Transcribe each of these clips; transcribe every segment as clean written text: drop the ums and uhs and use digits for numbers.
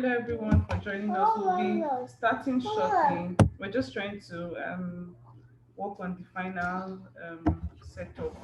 everyone for joining us. We'll be starting shortly. We're just trying to work on the final setup.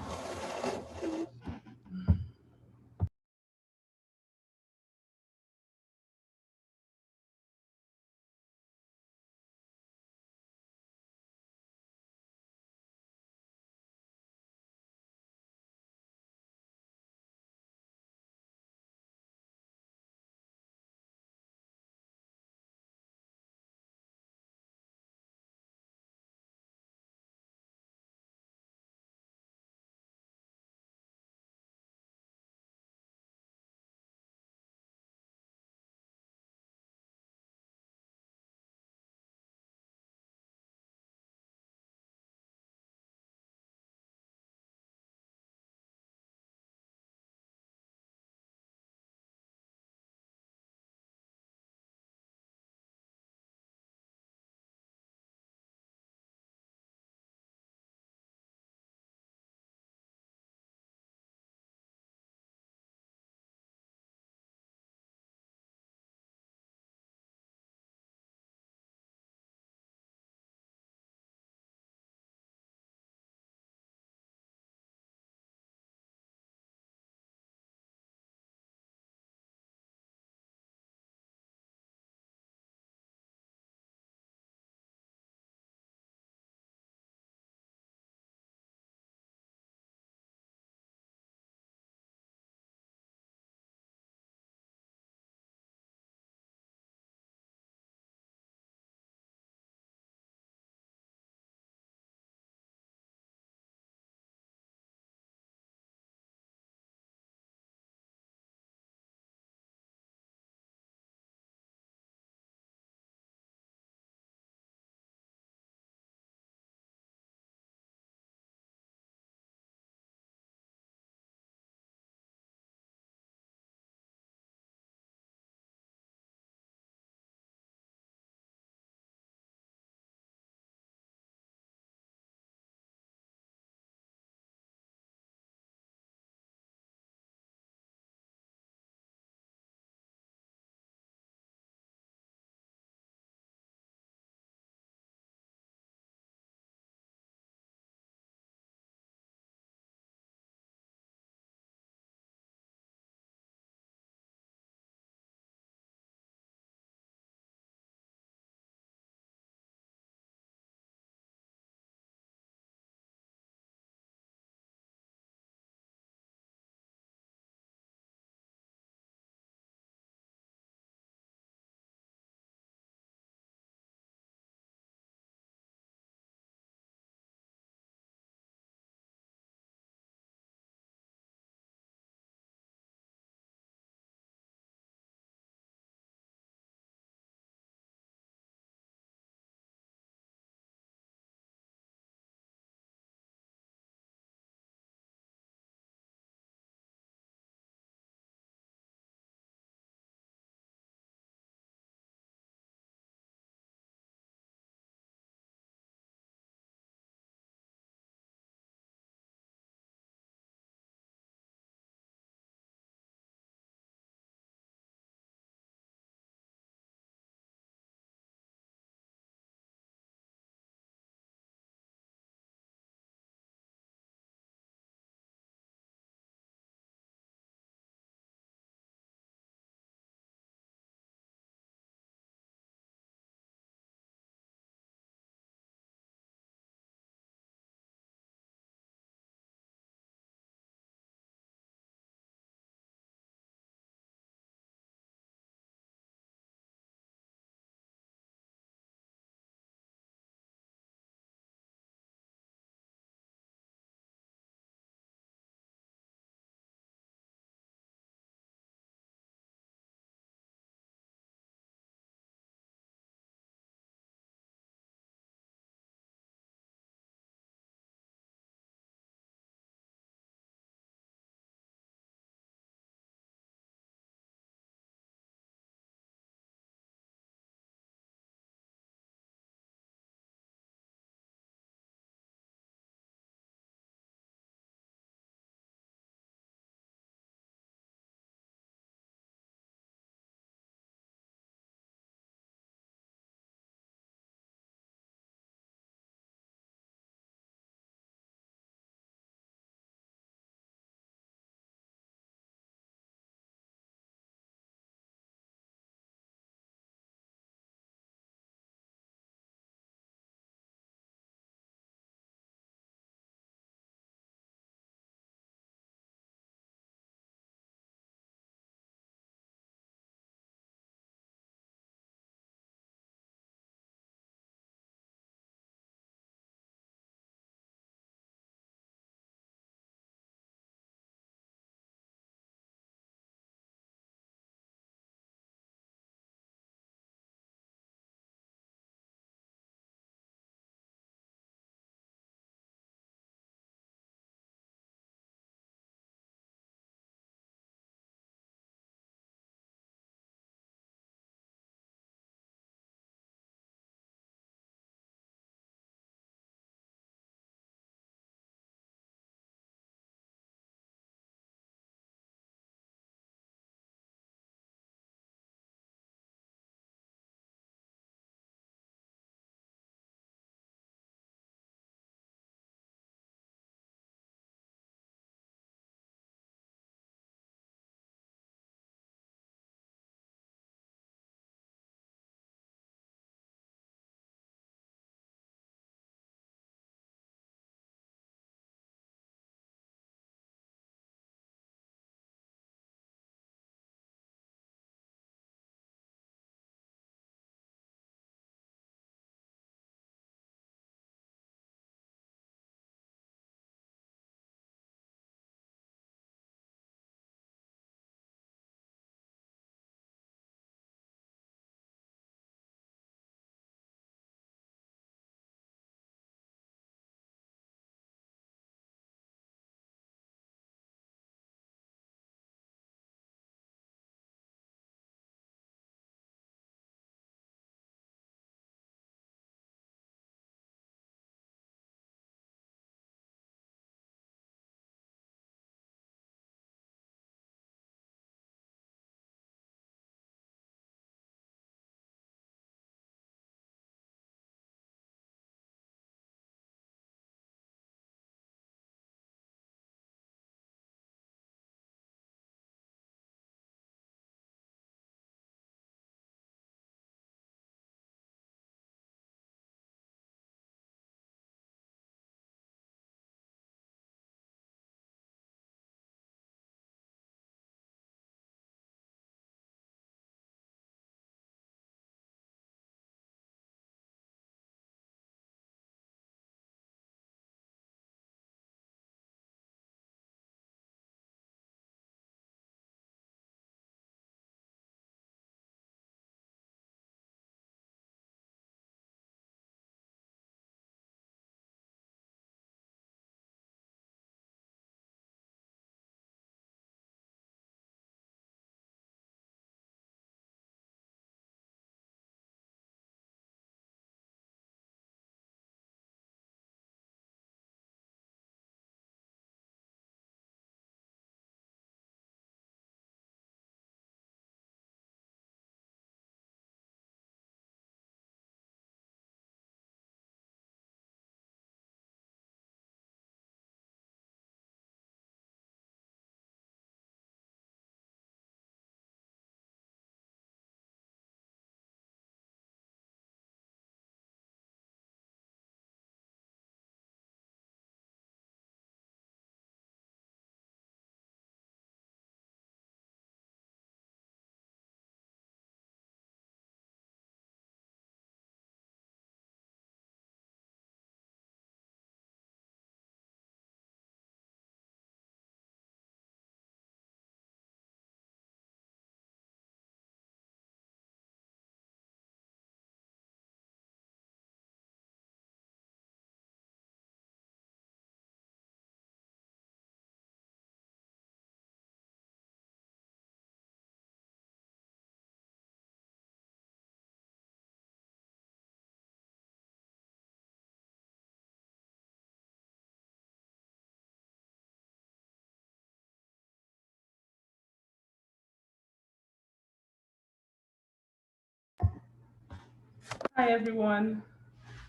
Hi, everyone.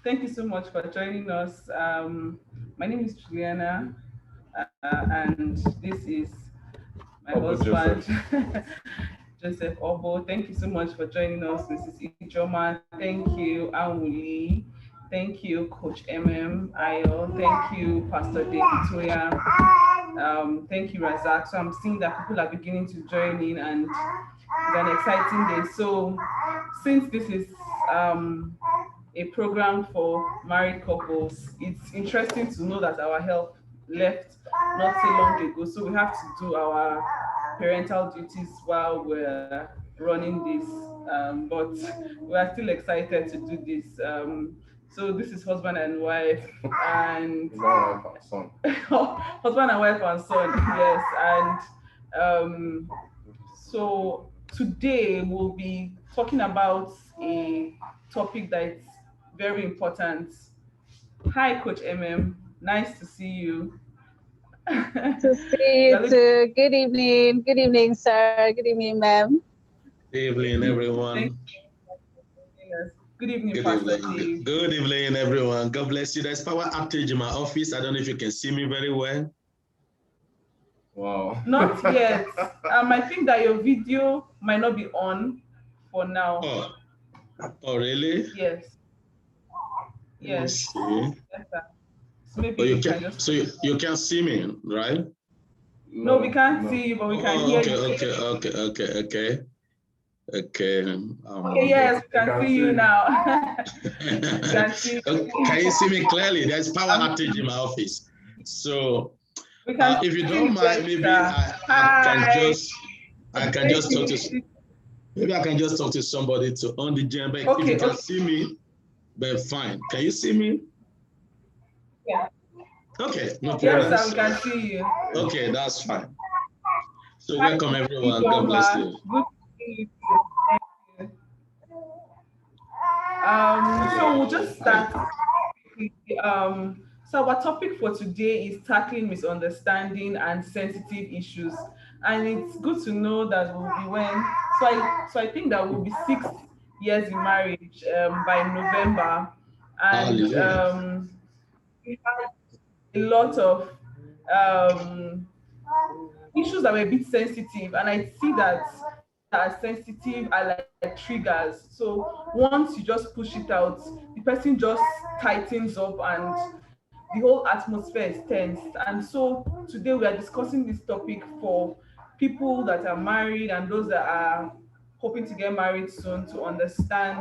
Thank you so much for joining us. My name is Juliana, and this is my Obo husband, Joseph. Joseph Obo. Thank you so much for joining us, Mrs. Ijoma. Thank you, Awuli. Thank you, Coach Ayo. Thank you, Pastor David Toya. Thank you, Razak. So I'm seeing that people are beginning to join in, and it's an exciting day. So since this is um, a program for married couples, it's interesting to know that our help left not so long ago. So we have to do our parental duties while we're running this. But we are still excited to do this. So this is husband and wife, and My wife and son. husband and wife and son. Yes, and um, so today we'll be talking about a topic that's very important. Hi, Coach Nice to see you. To see you You're looking, too. Good evening. Good evening, sir. Good evening, ma'am. Good evening, thank everyone. you. Good evening, Good Pastor evening. Dave. Good evening, everyone. God bless you. There's power outage in my office. I don't know if you can see me very well. Wow. Not yet. I think that your video might not be on for now. Oh, oh, really? Yes, Let me yes, see. yes, sir. So maybe Oh, you you can can. just. So you can see me, right? No, we No, can't no. see you, but we can Oh, hear okay, you. okay, okay, okay, okay, okay. Okay, Okay, yes, we I can can see see you you. now. We can see Okay, can you you. see me clearly? There's power Um, outage in my office. So, we can if you see you don't mind, clearly, maybe sir. I can Hi. just I can just talk to. Maybe I can just talk to somebody to on the jam. But if you Okay, can okay. see me, but fine. Can you see me? Yeah. Okay, no Yes, problem. sir, we So, can see you. okay, that's fine. So Hi, welcome everyone. God bless Ijoma. you. Good to see you. Thank you. So we'll just Hi. start. So our topic for today is tackling misunderstanding and sensitive issues, and it's good to know that we'll be when. So I think that we'll be 6 years in marriage by November, and Hallelujah. we had a lot of um, issues that were a bit sensitive, and I see that issues that are sensitive are like triggers. So once you just push it out, the person just tightens up, and the whole atmosphere is tense. And so today we are discussing this topic for people that are married and those that are hoping to get married soon, to understand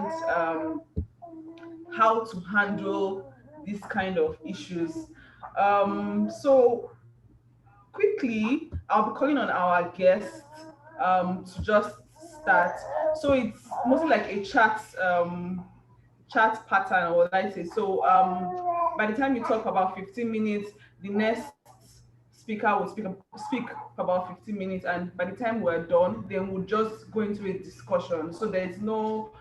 how to handle this kind of issues. So quickly, I'll be calling on our guest to just start. So it's mostly like a chat pattern, or what I say. So by the time you talk about 15 minutes, the next speaker will speak for about 15 minutes, and by the time we're done, then we'll just go into a discussion. So there's no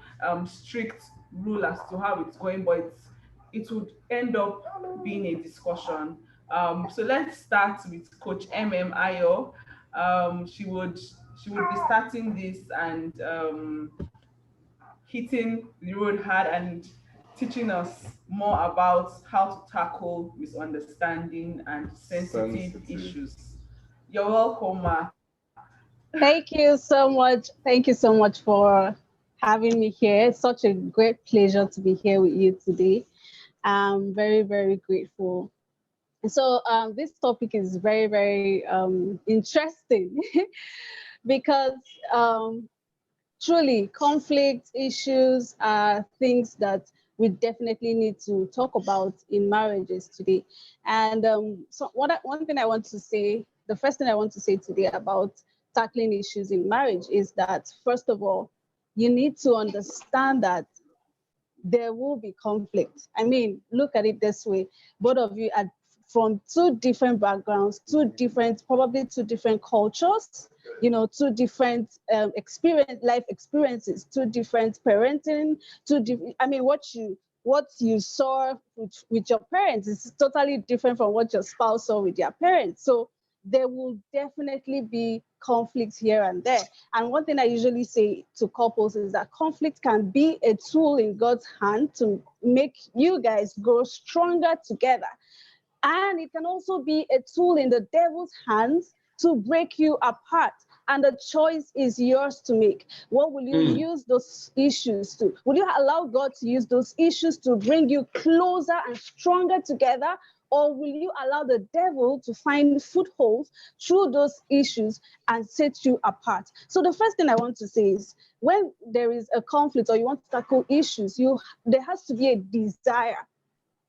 strict rule as to how it's going, but it would end up being a discussion. So let's start with Coach Ayo. She would be starting this and hitting the road hard and teaching us more about how to tackle misunderstanding and sensitive Sensitive. issues. You're welcome, Ma. Thank you so much. Thank you so much for having me here. It's such a great pleasure to be here with you today. I'm very, very grateful. So this topic is very, very interesting because um, truly conflict issues are things that we definitely need to talk about in marriages today. And so one thing I want to say, the first thing I want to say today about tackling issues in marriage is that, first of all, you need to understand that there will be conflict. I mean, look at it this way. Both of you are from two different backgrounds, probably two different cultures, two different life experiences, two different parenting, I mean, what you saw with your parents is totally different from what your spouse saw with their parents. So there will definitely be conflicts here and there. And one thing I usually say to couples is that conflict can be a tool in God's hand to make you guys grow stronger together. And it can also be a tool in the devil's hands to break you apart. And the choice is yours to make. What will you use those issues to? Will you allow God to use those issues to bring you closer and stronger together? Or will you allow the devil to find footholds through those issues and set you apart? So the first thing I want to say is, when there is a conflict or you want to tackle issues, there has to be a desire.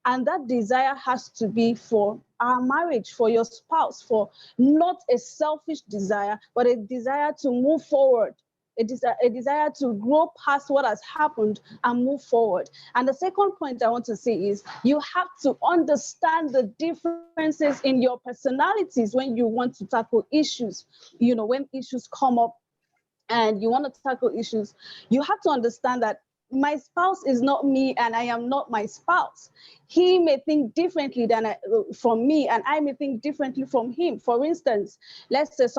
And that desire has to be for our marriage, for your spouse, for not a selfish desire, but a desire to move forward, a desire to grow past what has happened and move forward. And the second point I want to say is, you have to understand the differences in your personalities when you want to tackle issues. When issues come up and you want to tackle issues, you have to understand that my spouse is not me and I am not my spouse. He may think differently from me, and I may think differently from him. For instance, let's say if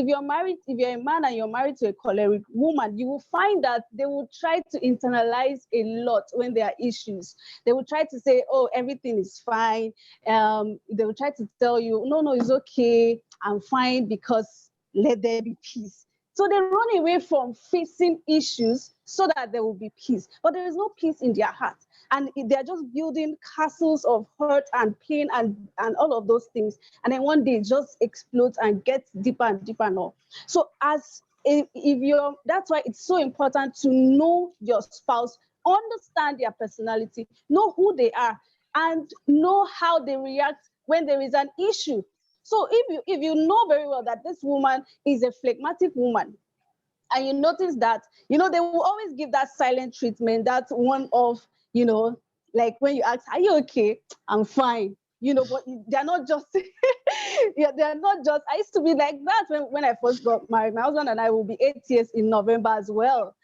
you're a man and you're married to a choleric woman, you will find that they will try to internalize a lot when there are issues. They will try to say, oh, everything is fine. They will try to tell you, no, it's okay. I'm fine, because let there be peace. So they run away from facing issues so that there will be peace. But there is no peace in their heart. And they're just building castles of hurt and pain and all of those things. And then one day it just explodes and gets deeper and deeper and all. So that's why it's so important to know your spouse, understand their personality, know who they are, and know how they react when there is an issue. So if you know very well that this woman is a phlegmatic woman, and you notice that, they will always give that silent treatment, that one of, like when you ask, are you okay? I'm fine. But they're not just, they're not just, I used to be like that when I first got married. My husband and I will be 8 years in November as well.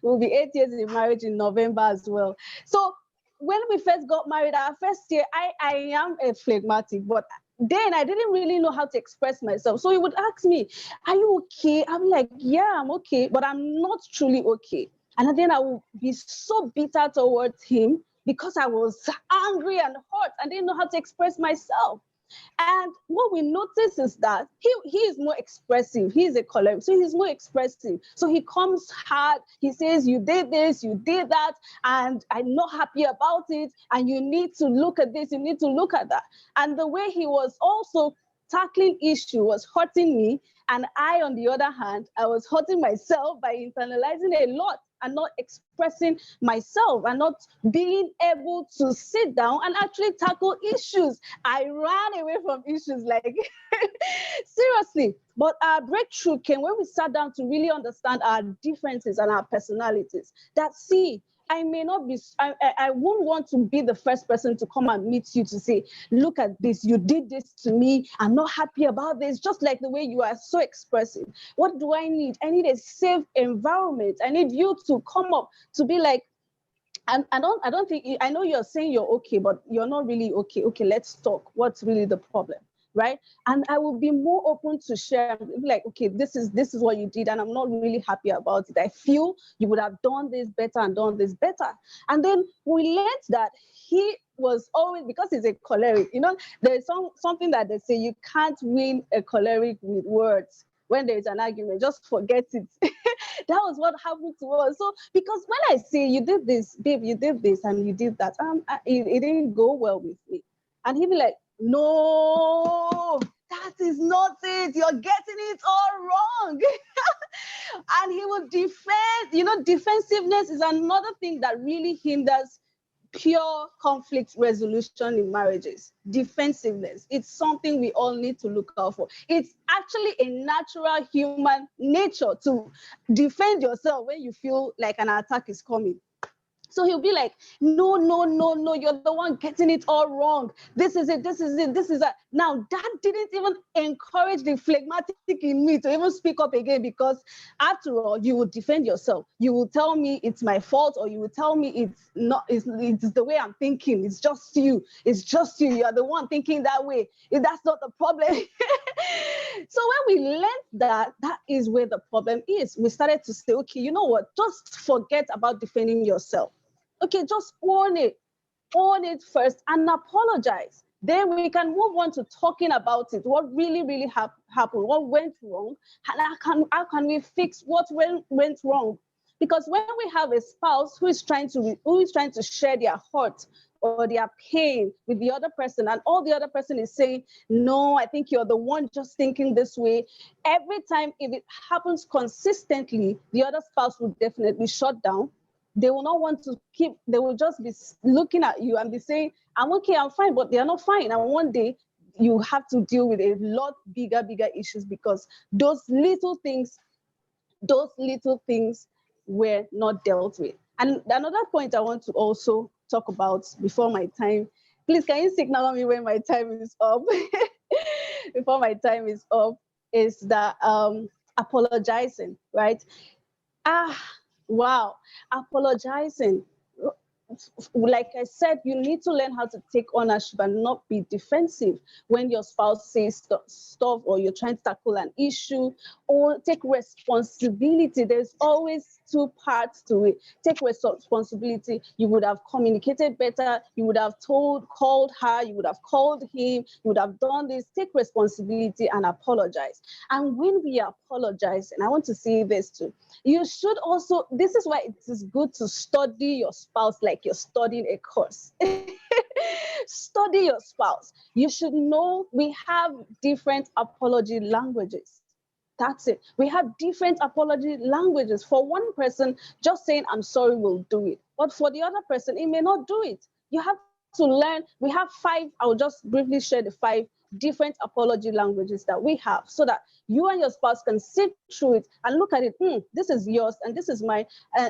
We'll be 8 years in marriage in November as well. So when we first got married, our first year, I am a phlegmatic, but then I didn't really know how to express myself. So he would ask me, are you okay? I'm like, yeah, I'm okay, but I'm not truly okay. And then I would be so bitter towards him because I was angry and hurt and didn't know how to express myself. And what we notice is that he is more expressive. He's a choleric, so he's more expressive. So he comes hard. He says, you did this, you did that, and I'm not happy about it. And you need to look at this, you need to look at that. And the way he was also tackling issue was hurting me. And I, on the other hand, I was hurting myself by internalizing a lot and not expressing myself and not being able to sit down and actually tackle issues. I ran away from issues, like seriously. But our breakthrough came when we sat down to really understand our differences and our personalities. I may not be, I won't want to be the first person to come and meet you to say, look at this, you did this to me, I'm not happy about this, just like the way you are so expressive. What do I need? I need a safe environment. I need you to come up to be like, I don't think, I know you're saying you're okay, but you're not really okay. Okay, let's talk. What's really the problem? Right? And I will be more open to share, like, okay, this is what you did, and I'm not really happy about it. I feel you would have done this better and done this better. And then we learned that he was always, because he's a choleric, there's something that they say, you can't win a choleric with words. When there is an argument, just forget it. That was what happened to us. So, because when I say, you did this, babe, you did this, and you did that, it didn't go well with me. And he'd be like, no, that is not it. You're getting it all wrong. And he will defend. Defensiveness is another thing that really hinders pure conflict resolution in marriages. Defensiveness. It's something we all need to look out for. It's actually a natural human nature to defend yourself when you feel like an attack is coming. So he'll be like, no, no, no, no, you're the one getting it all wrong. This is it, this is it, this is that. Now, that didn't even encourage the phlegmatic in me to even speak up again, because after all, you will defend yourself. You will tell me it's my fault, or you will tell me it's not, it's the way I'm thinking. It's just you. It's just you. You're the one thinking that way. That's not the problem. So when we learned that, that is where the problem is. We started to say, okay, you know what? Just forget about defending yourself. Okay, just own it first and apologize. Then we can move on to talking about it. What really, really happened? What went wrong? And how can we fix what went wrong? Because when we have a spouse who is trying to share their heart or their pain with the other person, and all the other person is saying, no, I think you're the one just thinking this way. Every time, if it happens consistently, the other spouse will definitely shut down. They will not want to they will just be looking at you and be saying, I'm okay, I'm fine, but they're not fine. And one day you have to deal with a lot bigger issues, because those little things were not dealt with. And another point I want to also talk about before my time, please, can you signal me when my time is up? Before my time is up, is that apologizing, right? Wow, apologizing. Like I said, you need to learn how to take ownership and not be defensive when your spouse says stuff, or you're trying to tackle an issue, or take responsibility. There's always two parts to it. Take responsibility. You would have communicated better. You would have called her. You would have called him. You would have done this. Take responsibility and apologize. And when we apologize, and I want to say this too, you should also, this is why it is good to study your spouse like you're studying a course. Study your spouse. You should know we have different apology languages. That's it. We have different apology languages. For one person, just saying I'm sorry will do it. But for the other person, it may not do it. You have to learn. We have 5. I'll just briefly share the 5 different apology languages that we have, so that you and your spouse can sit through it and look at it. This is yours and this is mine,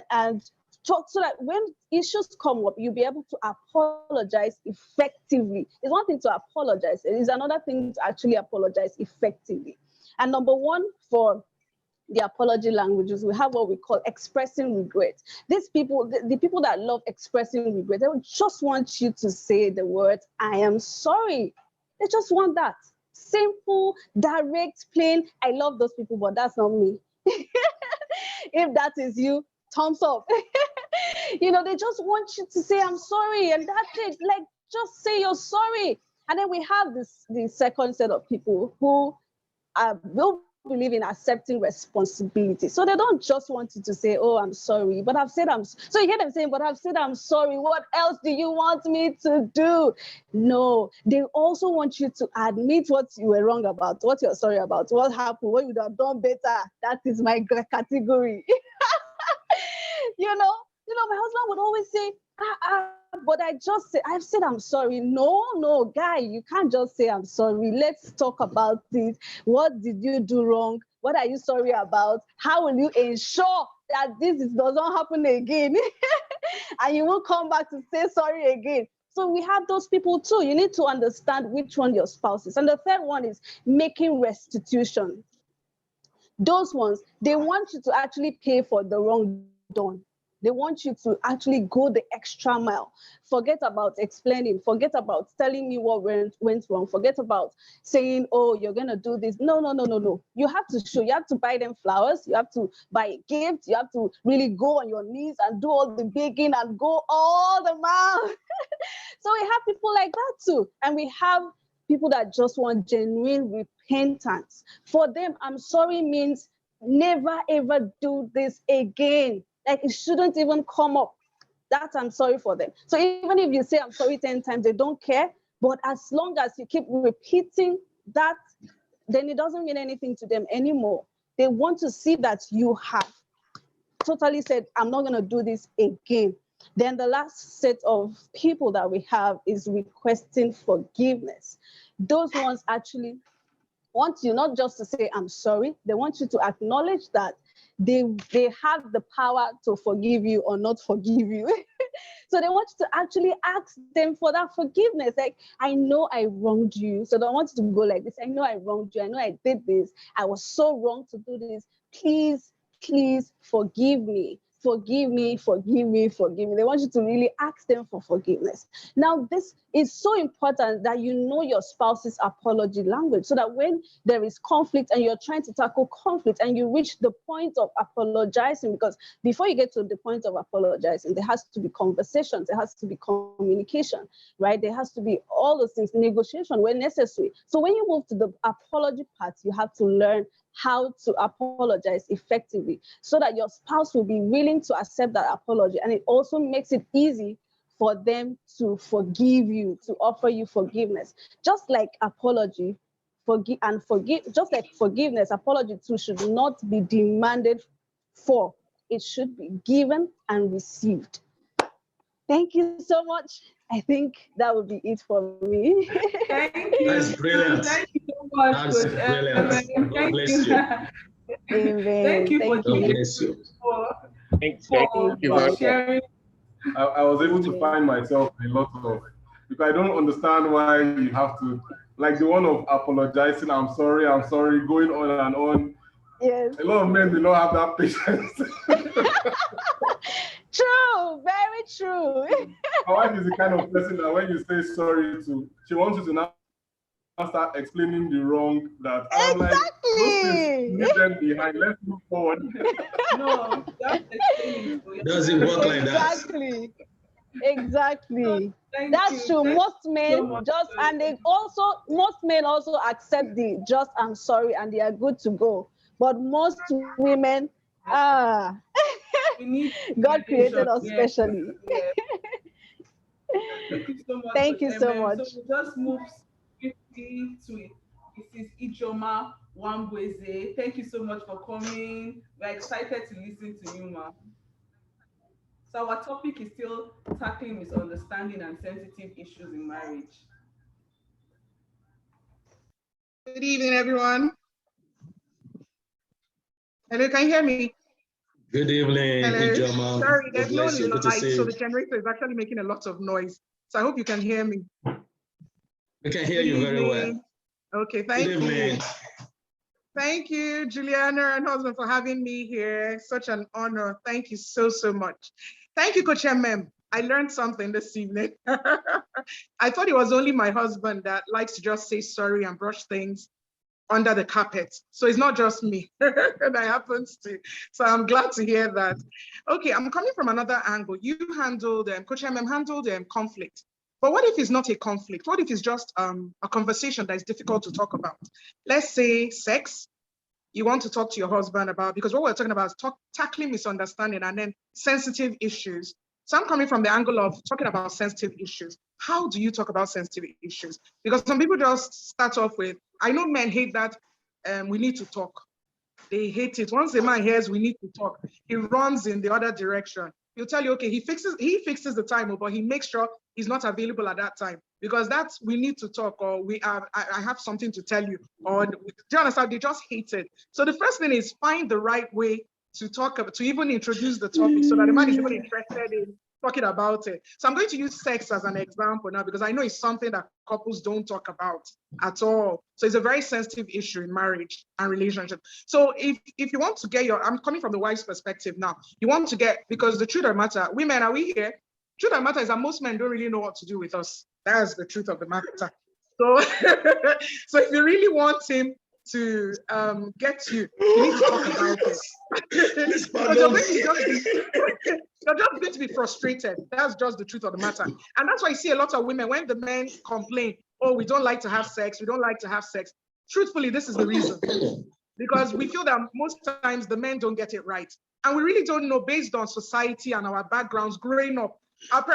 and talk, so that when issues come up, you'll be able to apologize effectively. It's one thing to apologize. It is another thing to actually apologize effectively. And number 1 for the apology languages, we have what we call expressing regret. These people, the people that love expressing regret, they just want you to say the word, I am sorry. They just want that. Simple, direct, plain. I love those people, but that's not me. If that is you, thumbs up. They just want you to say, I'm sorry, and that's it. Like, just say you're sorry. And then we have the second set of people who will believe in accepting responsibility. So they don't just want you to say, oh, I'm sorry, but I've said so you hear them saying, but I've said I'm sorry. What else do you want me to do? No, they also want you to admit what you were wrong about, what you're sorry about, what happened, what you would have done better. That is my category. My husband would always say, but I've said I'm sorry. No, guy, you can't just say I'm sorry. Let's talk about it. What did you do wrong? What are you sorry about? How will you ensure that this does not happen again? And you won't come back to say sorry again. So we have those people too. You need to understand which one your spouse is. And the third one is making restitution. Those ones, they want you to actually pay for the wrong done. They want you to actually go the extra mile. Forget about explaining. Forget about telling me what went wrong. Forget about saying, oh, you're going to do this. No. You have to show. You have to buy them flowers. You have to buy a gift. You have to really go on your knees and do all the begging and go all the mile. So we have people like that too. And we have people that just want genuine repentance. For them, I'm sorry means never, ever do this again. Like, it shouldn't even come up. That I'm sorry for them. So even if you say I'm sorry 10 times, they don't care. But as long as you keep repeating that, then it doesn't mean anything to them anymore. They want to see that you have totally said, I'm not going to do this again. Then the last set of people that we have is requesting forgiveness. Those ones actually want you not just to say, I'm sorry. They want you to acknowledge that they have the power to forgive you or not forgive you. So they want you to actually ask them for that forgiveness. Like, I know I wronged you, so I don't want you to go like this. I know I wronged you. I know I did this. I was so wrong to do this. Please, please forgive me. Forgive me, forgive me, forgive me. They want you to really ask them for forgiveness. Now, this is so important that you know your spouse's apology language, so that when there is conflict and you're trying to tackle conflict and you reach the point of apologizing, because before you get to the point of apologizing, there has to be conversations, there has to be communication, right? There has to be all those things, negotiation when necessary. So when you move to the apology part, you have to learn how to apologize effectively so that your spouse will be willing to accept that apology. And it also makes it easy for them to forgive you, to offer you forgiveness. Just like apology, just like forgiveness, apology too should not be demanded for. It should be given and received. Thank you so much. I think that would be it for me. Thank you. That's brilliant. Thank you so much, That's Coach. brilliant. God Thank bless you. you. Amen. Thank you for Thank God you. bless you. Thank for you very much. sharing. I was able to find myself a lot of, because I don't understand why you have to, like the one of apologizing, I'm sorry, going on and on. Yes. A lot of men do not have that patience. True, very true. My wife is the kind of person that when you say sorry to, she wants you to now start explaining the wrong that I'm like, those things, leave them behind, let's move forward. No, just explain it. Doesn't work like that. Exactly. Exactly. Thank That's you. true. Thank Most you men so much. just, and they also, most men also accept the just I'm sorry and they are good to go. But most women, We need God created us yeah. specially. Yeah. Thank you so much. Thank you so much. So we'll just move swiftly to it. This is Ichoma Wambweze. Thank you so much for coming. We're excited to listen to you, ma. So our topic is still tackling misunderstanding and sensitive issues in marriage. Good evening, everyone. Hello, can you hear me? Good evening, Hello. Ijoma. Sorry, God there's no bless you. Good to light, see so you. the generator is actually making a lot of noise. So I hope you can hear me. We can hear Good you very well. evening. Okay, Good thank evening. you. Thank you, Juliana and husband, for having me here. Such an honor. Thank you so, so much. Thank you, Coach MM. I learned something this evening. I thought it was only my husband that likes to just say sorry and brush things under the carpet. So it's not just me that happens to. So I'm glad to hear that. Okay, I'm coming from another angle. You handled, Coach MM handled conflict. But what if it's not a conflict? What if it's just a conversation that is difficult to talk about? Let's say sex. You want to talk to your husband about, because what we're talking about is tackling misunderstanding and then sensitive issues. So I'm coming from the angle of talking about sensitive issues. How do you talk about sensitive issues? Because some people just start off with, I know men hate that we need to talk. They hate it. Once a man hears we need to talk, he runs in the other direction. He'll tell you, okay, he fixes the time, but he makes sure he's not available at that time because that's we need to talk, or I have something to tell you, or do you understand? They just hate it. So the first thing is find the right way to talk about, to even introduce the topic so that the man is even interested in talking about it. So I'm going to use sex as an example now because I know it's something that couples don't talk about at all. So it's a very sensitive issue in marriage and relationship. So if you want to get I'm coming from the wife's perspective now, you want to get, because the truth of the matter, women, are we here? Truth of the matter is that most men don't really know what to do with us. That's the truth of the matter. So, so if you really want him to get you, you need to talk about it. Because you're just going to be frustrated. That's just the truth of the matter. And that's why you see a lot of women, when the men complain, oh, we don't like to have sex, we don't like to have sex. Truthfully, this is the reason. Because we feel that most times the men don't get it right. And we really don't know, based on society and our backgrounds growing up.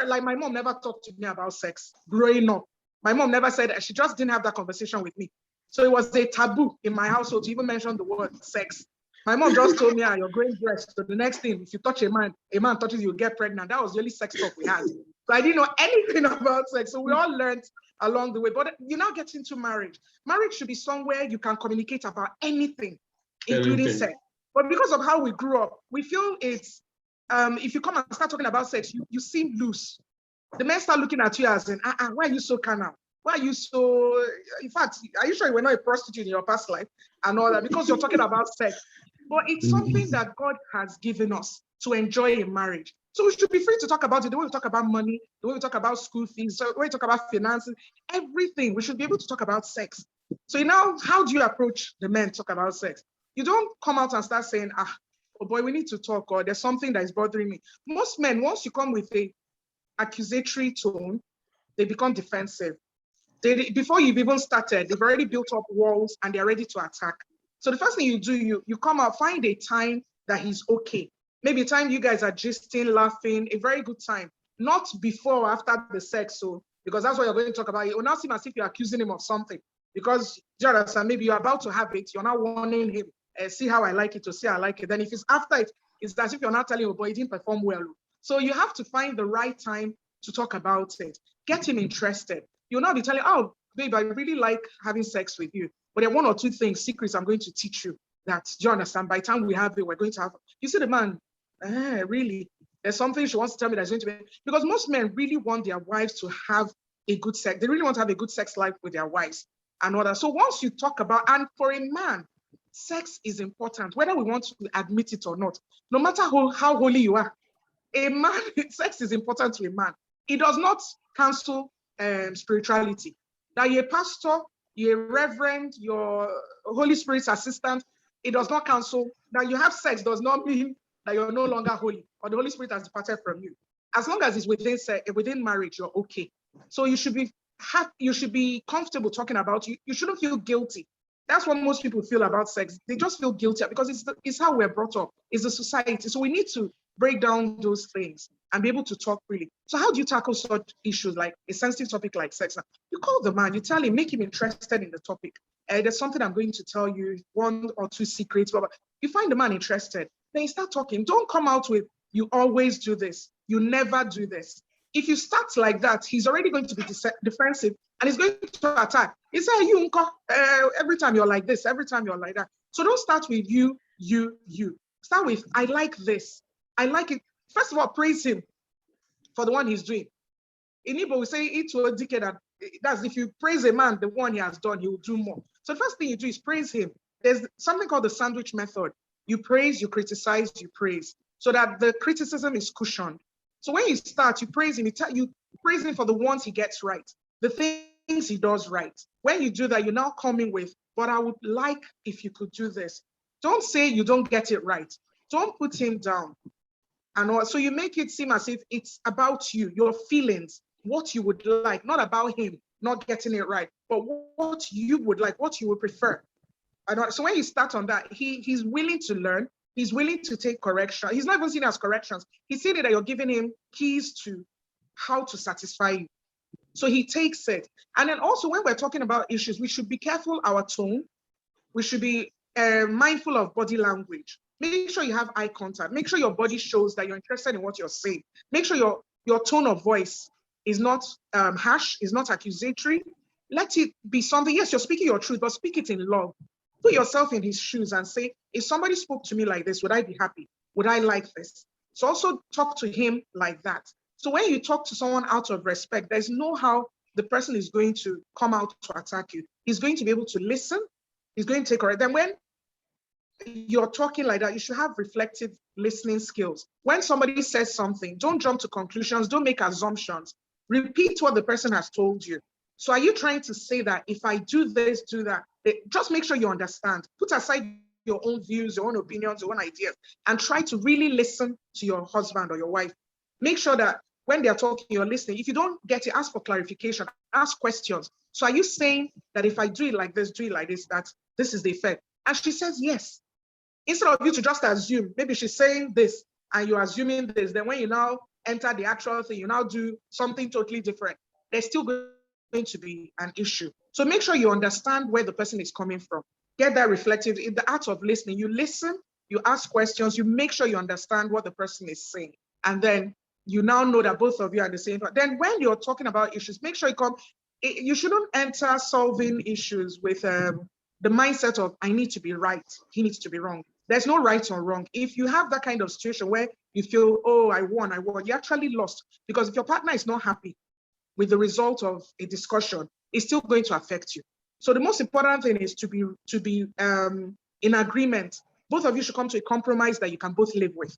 Like my mom never talked to me about sex growing up. My mom never said that. She just didn't have that conversation with me. So it was a taboo in my household to even mention the word sex. My mom just told me, you're growing breast. So the next thing, if you touch a man touches you, you'll get pregnant. That was the only sex talk we had. So I didn't know anything about sex. So we all learned along the way. But you now get into marriage. Marriage should be somewhere you can communicate about anything, including sex. But because of how we grew up, we feel it's if you come and start talking about sex, you seem loose. The men start looking at you as in, why are you so carnal? Why are you so, in fact, are you sure you were not a prostitute in your past life and all that? Because you're talking about sex. But it's something that God has given us to enjoy in marriage. So we should be free to talk about it. The way we talk about money, the way we talk about school fees, the way we talk about finances, everything. We should be able to talk about sex. So now, how do you approach the men talk about sex? You don't come out and start saying, oh boy, we need to talk, or there's something that is bothering me. Most men, once you come with a accusatory tone, they become defensive. Before you've even started, they've already built up walls and they're ready to attack. So the first thing you do, you come out, find a time that he's okay. Maybe a time you guys are gisting, laughing, a very good time. Not before or after the sex, so because that's what you're going to talk about. It will now seem as if you're accusing him of something. Because, do you understand? Maybe you're about to have it, you're not warning him, see how I like it, or see how I like it. Then if it's after it, it's as if you're not telling him, boy, he didn't perform well. So you have to find the right time to talk about it. Get him interested. You'll not be telling, oh, babe, I really like having sex with you. But there are one or two things, secrets I'm going to teach you that, do you understand? By the time we have it, we're going to have, you see the man, really? There's something she wants to tell me that's going to be, because most men really want their wives to have a good sex. They really want to have a good sex life with their wives and all that. So once you talk about, and for a man, sex is important, whether we want to admit it or not. No matter how holy you are, a man, sex is important to a man. It does not cancel spirituality. Now you're a pastor, you're a reverend, you're Holy Spirit's assistant, it does not cancel. Now you have sex does not mean that you're no longer holy or the Holy Spirit has departed from you. As long as it's within marriage, you're okay. So you should be comfortable talking about it. You shouldn't feel guilty. That's what most people feel about sex. They just feel guilty because it's how we're brought up. It's the society. So we need to break down those things and be able to talk freely. So how do you tackle such issues like a sensitive topic like sex? You call the man, you tell him, make him interested in the topic. There's something I'm going to tell you, 1 or 2 secrets. Blah, blah. You find the man interested, then you start talking. Don't come out with, you always do this. You never do this. If you start like that, he's already going to be defensive and he's going to attack. He said, you, every time you're like this, every time you're like that. So don't start with you. Start with, I like this. I like it. First of all, praise him for the one he's doing. In Igbo, we say, it to a decade. That's if you praise a man, the one he has done, he will do more. So the first thing you do is praise him. There's something called the sandwich method. You praise, you criticize, you praise, so that the criticism is cushioned. So when you start, you praise him, you praise him for the ones he gets right, the things he does right. When you do that, you're now coming with, but I would like if you could do this. Don't say you don't get it right. Don't put him down. And so you make it seem as if it's about you, your feelings, what you would like, not about him not getting it right, but what you would like, what you would prefer. So when you start on that, he's willing to learn. He's willing to take correction. He's not even seeing it as corrections. He's seeing it that you're giving him keys to how to satisfy you. So he takes it. And then also when we're talking about issues, we should be careful our tone. We should be mindful of body language. Make sure you have eye contact. Make sure your body shows that you're interested in what you're saying. Make sure your tone of voice is not harsh, is not accusatory. Let it be something, yes, you're speaking your truth, but speak it in love. Put yourself in his shoes and say, if somebody spoke to me like this, would I be happy? Would I like this? So also talk to him like that. So when you talk to someone out of respect, there's no how the person is going to come out to attack you. He's going to be able to listen. He's going to take correct. Then when you're talking like that, you should have reflective listening skills. When somebody says something, don't jump to conclusions, don't make assumptions. Repeat what the person has told you. So are you trying to say that if I do this, do that? Just make sure you understand. Put aside your own views, your own opinions, your own ideas, and try to really listen to your husband or your wife. Make sure that when they're talking, you're listening. If you don't get it, ask for clarification, ask questions. So are you saying that if I do it like this, that this is the effect? And she says, yes. Instead of you to just assume, maybe she's saying this and you're assuming this, then when you now enter the actual thing, you now do something totally different. There's still going to be an issue. So make sure you understand where the person is coming from. Get that reflective. In the art of listening, you listen, you ask questions, you make sure you understand what the person is saying. And then you now know that both of you are the same. Then when you're talking about issues, make sure you shouldn't enter solving issues with the mindset of, I need to be right, he needs to be wrong. There's no right or wrong. If you have that kind of situation where you feel, oh, I won, you actually lost. Because if your partner is not happy with the result of a discussion, it's still going to affect you. So the most important thing is to be in agreement. Both of you should come to a compromise that you can both live with.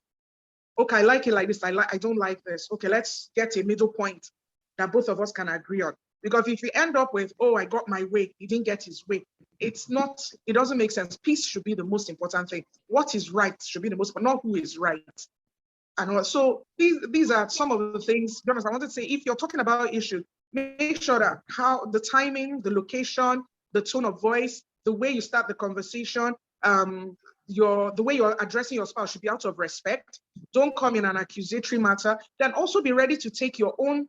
Okay, I like it like this. I don't like this. Okay, let's get a middle point that both of us can agree on. Because if you end up with, oh, I got my way, he didn't get his way, it doesn't make sense. Peace should be the most important thing. What is right should be the most, but not who is right. And so these are some of the things, Jonas, I wanted to say, if you're talking about issues, make sure that how the timing, the location, the tone of voice, the way you start the conversation, the way you're addressing your spouse should be out of respect. Don't come in an accusatory matter. Then also be ready to take your own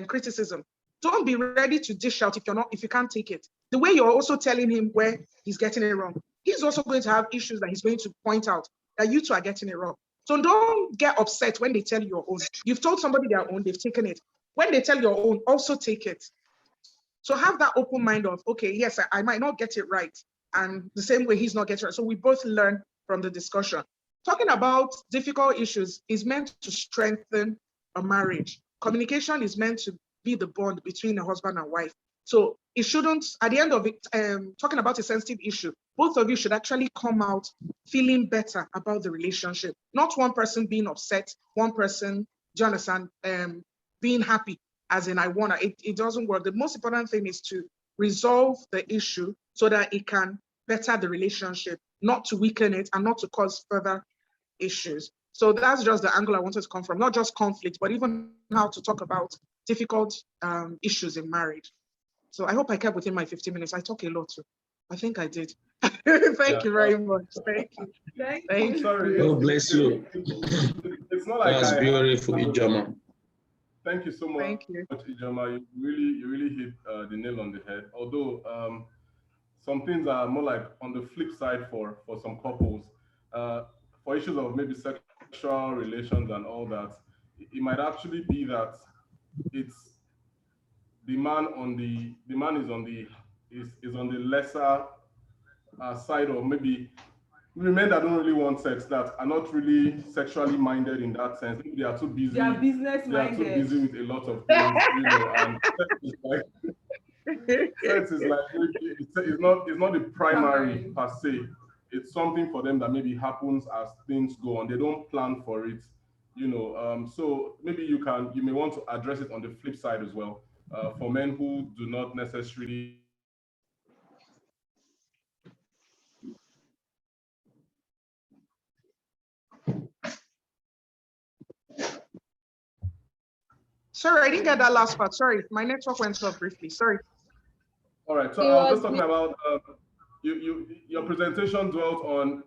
criticism. Don't be ready to dish out if you can't take it. The way you're also telling him where he's getting it wrong, he's also going to have issues that he's going to point out that you two are getting it wrong. So don't get upset when they tell you your own. You've told somebody their own, they've taken it. When they tell your own, also take it. So have that open mind of, okay, yes, I might not get it right. And the same way he's not getting it right. So we both learn from the discussion. Talking about difficult issues is meant to strengthen a marriage. Communication is meant to be the bond between a husband and wife. So it shouldn't, at the end of it, talking about a sensitive issue, both of you should actually come out feeling better about the relationship. Not one person being upset, one person, do you understand, being happy, as in I wanna, it doesn't work. The most important thing is to resolve the issue so that it can better the relationship, not to weaken it and not to cause further issues. So that's just the angle I wanted to come from, not just conflict, but even how to talk about difficult issues in marriage. So I hope I kept within my 15 minutes. I talk a lot too. I think I did. Thank you very much. Thank you. Thank you. Sorry. God bless you. It's not like That's beautiful, Ijoma. Thank you so much, Thank you. Ijoma. You really hit the nail on the head. Although some things are more like on the flip side for some couples, for issues of maybe sexual relations and all that, it might actually be that it's the man is on the lesser side of maybe men that don't really want sex, that are not really sexually minded in that sense. Maybe they are too busy. They are business They are minded. too busy with a lot of things, and sex is like it's not the primary per se. It's something for them that maybe happens as things go on. They don't plan for it, So maybe you may want to address it on the flip side as well. For men who do not necessarily Sorry, I didn't get that last part. Sorry, my network went off briefly. Sorry. All right, so I was just talking about your presentation dwelt on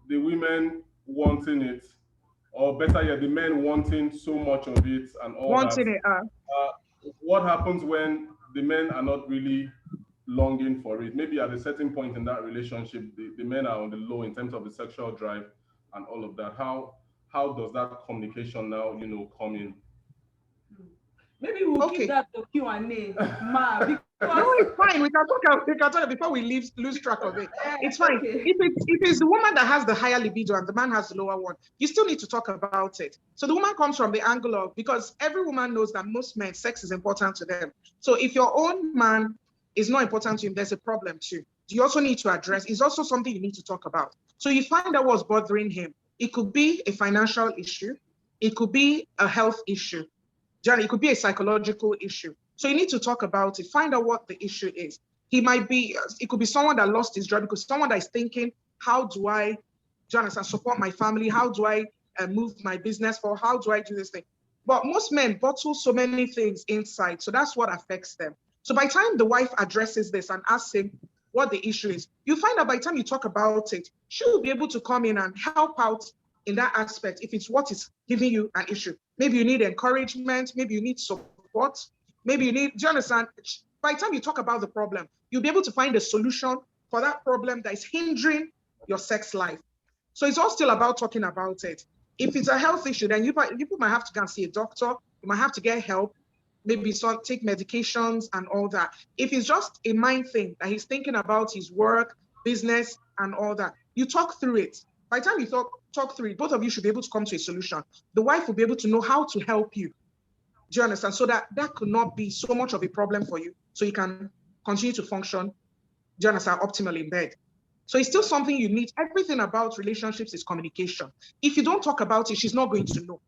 the women wanting it, or better yet, the men wanting so much of it and all Wanting that. What happens when the men are not really longing for it? Maybe at a certain point in that relationship, the men are on the low in terms of the sexual drive and all of that. How does that communication now, come in? Maybe we'll keep that to Q&A, ma. Because no, it's fine. We can talk before we lose track of it. It's fine. Okay. If it's the woman that has the higher libido and the man has the lower one, you still need to talk about it. So the woman comes from the angle of, because every woman knows that most men, sex is important to them. So if your own man is not important to him, there's a problem too. You also need to address, it's also something you need to talk about. So you find out what's bothering him. It could be a financial issue. It could be a health issue. It could be a psychological issue. So you need to talk about it, find out what the issue is. It could be someone that lost his job, because someone that is thinking, how do I, support my family? How do I move my business forward? How do I do this thing? But most men bottle so many things inside. So that's what affects them. So by the time the wife addresses this and asks him what the issue is, you find out by the time you talk about it, she'll be able to come in and help out in that aspect if it's what is giving you an issue. Maybe you need encouragement, maybe you need support, maybe you need, do you understand? By the time you talk about the problem, you'll be able to find a solution for that problem that is hindering your sex life. So it's all still about talking about it. If it's a health issue, then you might have to go and see a doctor, you might have to get help, maybe take medications and all that. If it's just a mind thing that he's thinking about his work, business, and all that, you talk through it. By the time you talk through it, both of you should be able to come to a solution. The wife will be able to know how to help you. Do you understand? So that could not be so much of a problem for you. So you can continue to function, do you understand, optimally in bed. So it's still something you need. Everything about relationships is communication. If you don't talk about it, she's not going to know.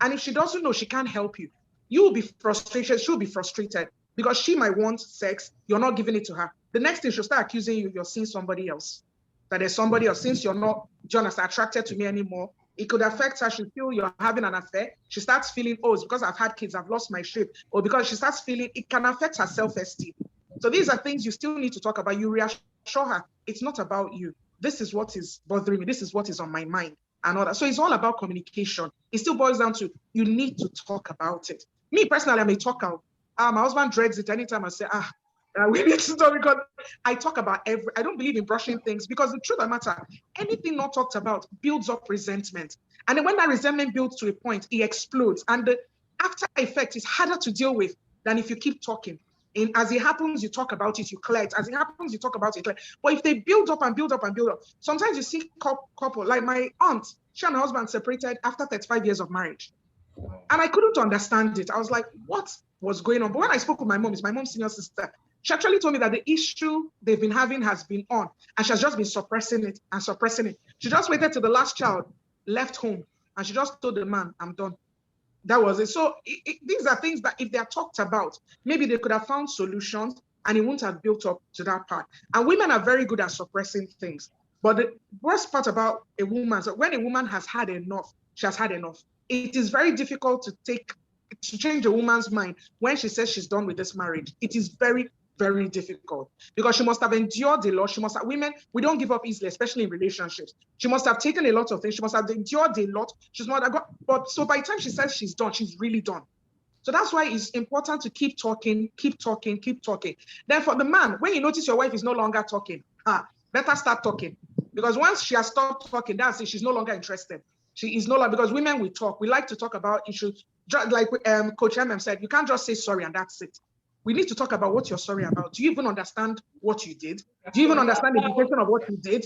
And if she doesn't know, she can't help you. You will be frustrated. She'll be frustrated because she might want sex. You're not giving it to her. The next thing, she'll start accusing you, you're seeing somebody else. That there's somebody else. Since you're not, do you understand, attracted to me anymore, it could affect her. She feel you're having an affair. She starts feeling, oh, it's because I've had kids, I've lost my shape. Or because she starts feeling, it can affect her self-esteem. So these are things you still need to talk about. You reassure her, it's not about you. This is what is bothering me. This is what is on my mind and all that. So it's all about communication. It still boils down to, you need to talk about it. Me personally, I'm a talker. My husband dreads it anytime I say, we need to talk, because I talk about I don't believe in brushing things, because the truth of the matter, anything not talked about builds up resentment. And then when that resentment builds to a point, it explodes. And the after effect is harder to deal with than if you keep talking. And as it happens, you talk about it, you clear it. As it happens, you talk about it. But if they build up and build up and build up, sometimes you see couple, like my aunt, she and her husband separated after 35 years of marriage. And I couldn't understand it. I was like, what was going on? But when I spoke with my mom, it's my mom's senior sister, she actually told me that the issue they've been having has been on, and she has just been suppressing it and suppressing it. She just waited till the last child left home, and she just told the man, I'm done. That was it. So these are things that if they're talked about, maybe they could have found solutions and it wouldn't have built up to that part. And women are very good at suppressing things. But the worst part about a woman, so when a woman has had enough, she has had enough. It is very difficult to change a woman's mind when she says she's done with this marriage. It is very, very difficult, because she must have endured a lot. Women, we don't give up easily, especially in relationships. She must have taken a lot of things. She must have endured a lot. She's not got, but so by the time she says she's done, she's really done. So that's why it's important to keep talking, keep talking, keep talking. Then for the man, when you notice your wife is no longer talking, better start talking. Because once she has stopped talking, that's it, she's no longer interested. She is no longer, because women, we talk. We like to talk about issues. Like Coach MM said, you can't just say sorry and that's it. We need to talk about what you're sorry about. Do you even understand what you did? Do you even understand the implication of what you did?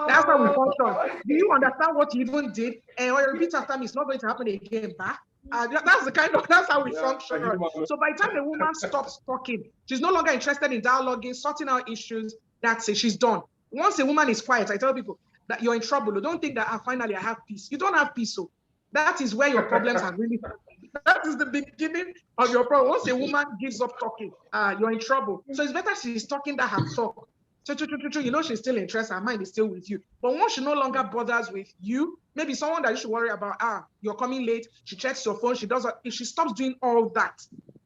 That's how we function. Do you understand what you even did? And when you repeat after me, it's not going to happen again. That's how we function. So by the time the woman stops talking, she's no longer interested in dialoguing, sorting out issues. That's it, she's done. Once a woman is quiet, I tell people that you're in trouble. Don't think that finally I have peace. You don't have peace. So that is where your problems are really. That is the beginning of your problem. Once a woman gives up talking, you're in trouble. So it's better she's talking than her talk. You know she's still interested, her mind is still with you. But once she no longer bothers with you, maybe someone that you should worry about, you're coming late, she checks your phone, if she stops doing all that,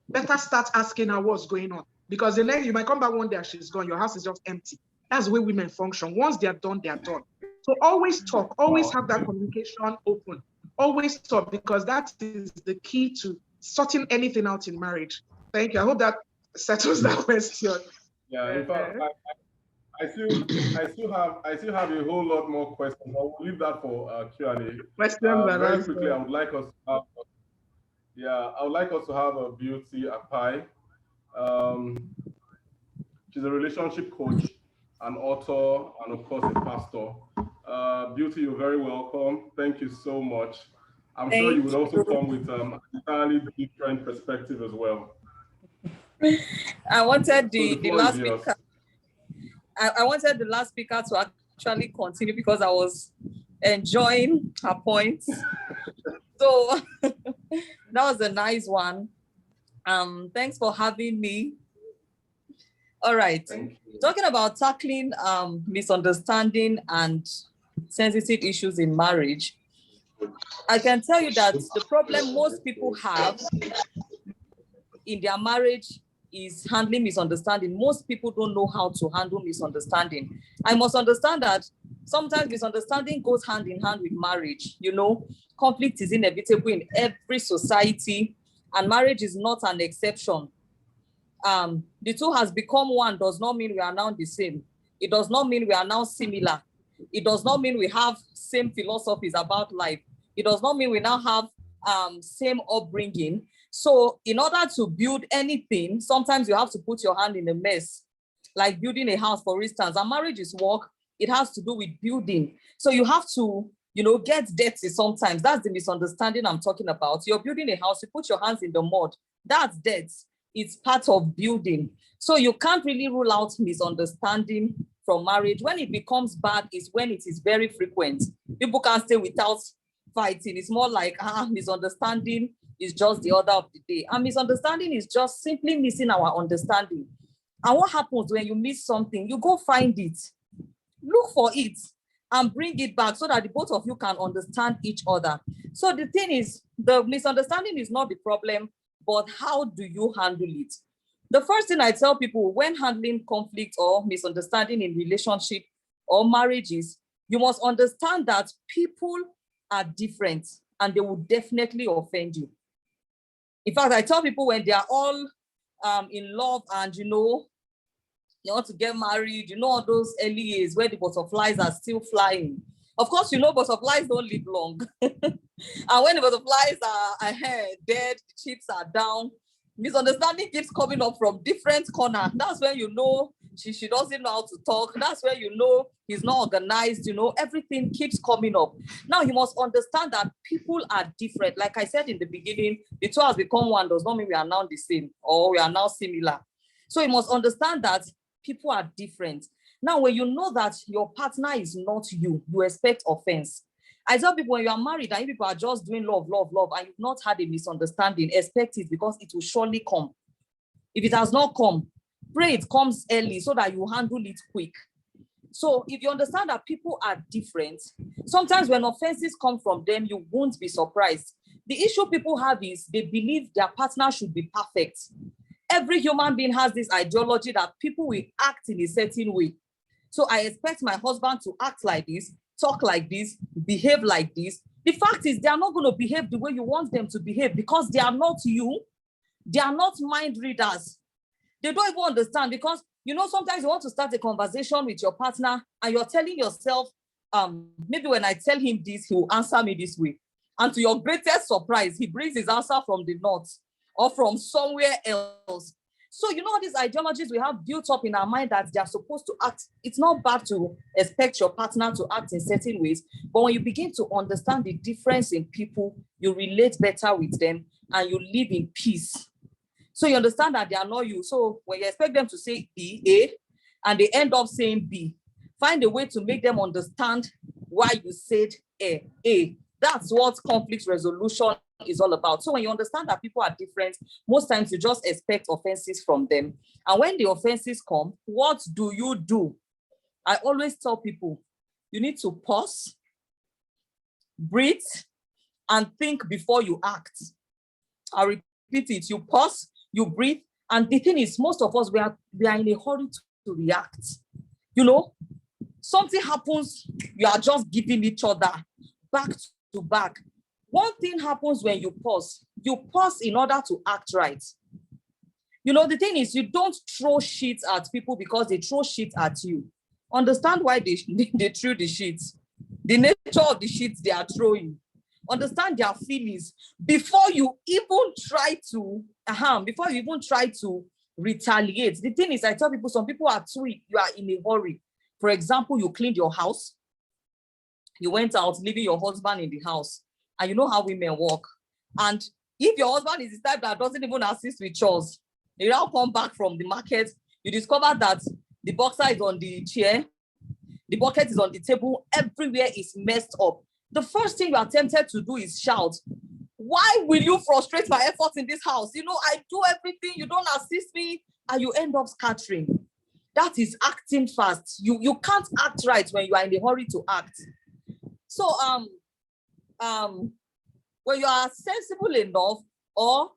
better start asking her what's going on. Because the next, you might come back one day and she's gone, your house is just empty. That's the way women function. Once they're done, they're done. So always talk, always have that communication open. Always talk, because that is the key to sorting anything out in marriage. Thank you. I hope that settles that question. Yeah, in fact, I still have a whole lot more questions. I will leave that for Q&A. Very quickly, I would like us to have a Beauty Apai. She's a relationship coach, an author, and of course a pastor. Beauty, you're very welcome. Thank you so much. I'm sure you would also come with an entirely different perspective as well. I wanted the last speaker. I wanted the last speaker to actually continue because I was enjoying her points. So that was a nice one. Thanks for having me. All right. Talking about tackling misunderstanding and sensitive issues in marriage, I can tell you that the problem most people have in their marriage is handling misunderstanding. Most people don't know how to handle misunderstanding. I must understand that sometimes misunderstanding goes hand in hand with marriage. You know, conflict is inevitable in every society, and marriage is not an exception. The two has become one does not mean we are now the same. It does not mean we are now similar. It does not mean we have same philosophies about life. It does not mean we now have same upbringing. So in order to build anything, sometimes you have to put your hand in the mess, like building a house, for instance. A marriage is work, it has to do with building. So you have to, get dirty sometimes. That's the misunderstanding I'm talking about. You're building a house, you put your hands in the mud. That's dirt. It's part of building. So you can't really rule out misunderstanding from marriage. When it becomes bad is when it is very frequent. People can't stay without fighting. It's more like misunderstanding is just the order of the day. And misunderstanding is just simply missing our understanding. And what happens when you miss something? You go find it, look for it, and bring it back so that the both of you can understand each other. So the thing is, the misunderstanding is not the problem, but how do you handle it? The first thing I tell people when handling conflict or misunderstanding in relationship or marriages, you must understand that people are different and they will definitely offend you. In fact, I tell people when they are all in love and you want to get married, all those early years where the butterflies are still flying. Of course, butterflies don't live long. And when the butterflies are dead, the chips are down, misunderstanding keeps coming up from different corners. That's when she doesn't know how to talk. That's when he's not organized. Everything keeps coming up. Now you must understand that people are different. Like I said in the beginning, the two has become one does not mean we are now the same or we are now similar. So you must understand that people are different. Now, when you know that your partner is not you, you expect offense. I tell people when you are married and people are just doing love, and you've not had a misunderstanding, expect it because it will surely come. If it has not come, pray it comes early so that you handle it quick. So if you understand that people are different, sometimes when offenses come from them, you won't be surprised. The issue people have is they believe their partner should be perfect. Every human being has this ideology that people will act in a certain way. So I expect my husband to act like this, talk like this, behave like this. The fact is they are not going to behave the way you want them to behave because they are not you. They are not mind readers. They don't even understand because, sometimes you want to start a conversation with your partner and you're telling yourself, maybe when I tell him this, he will answer me this way. And to your greatest surprise, he brings his answer from the north or from somewhere else. So, these ideologies we have built up in our mind that they are supposed to act. It's not bad to expect your partner to act in certain ways, but when you begin to understand the difference in people, you relate better with them and you live in peace. So you understand that they are not you. So when you expect them to say A, and they end up saying B, find a way to make them understand why you said A. That's what conflict resolution is all about. So when you understand that people are different, most times you just expect offenses from them. And when the offenses come, what do? I always tell people, you need to pause, breathe, and think before you act. I'll repeat it. You pause, you breathe. And the thing is, most of us, we are in a hurry to react. Something happens, you are just giving each other back to back. One thing happens when you pause. You pause in order to act right. The thing is, you don't throw shit at people because they throw shit at you. Understand why they threw the shit. The nature of the shit they are throwing. Understand their feelings before you even try to retaliate. The thing is, I tell people, some people you are in a hurry. For example, you cleaned your house. You went out, leaving your husband in the house. And you know how women work. And if your husband is the type that doesn't even assist with chores, you now come back from the market, you discover that the boxer is on the chair, the bucket is on the table, everywhere is messed up. The first thing you are tempted to do is shout, why will you frustrate my efforts in this house? I do everything, you don't assist me, and you end up scattering. That is acting fast. You can't act right when you are in a hurry to act. So when you are sensible enough or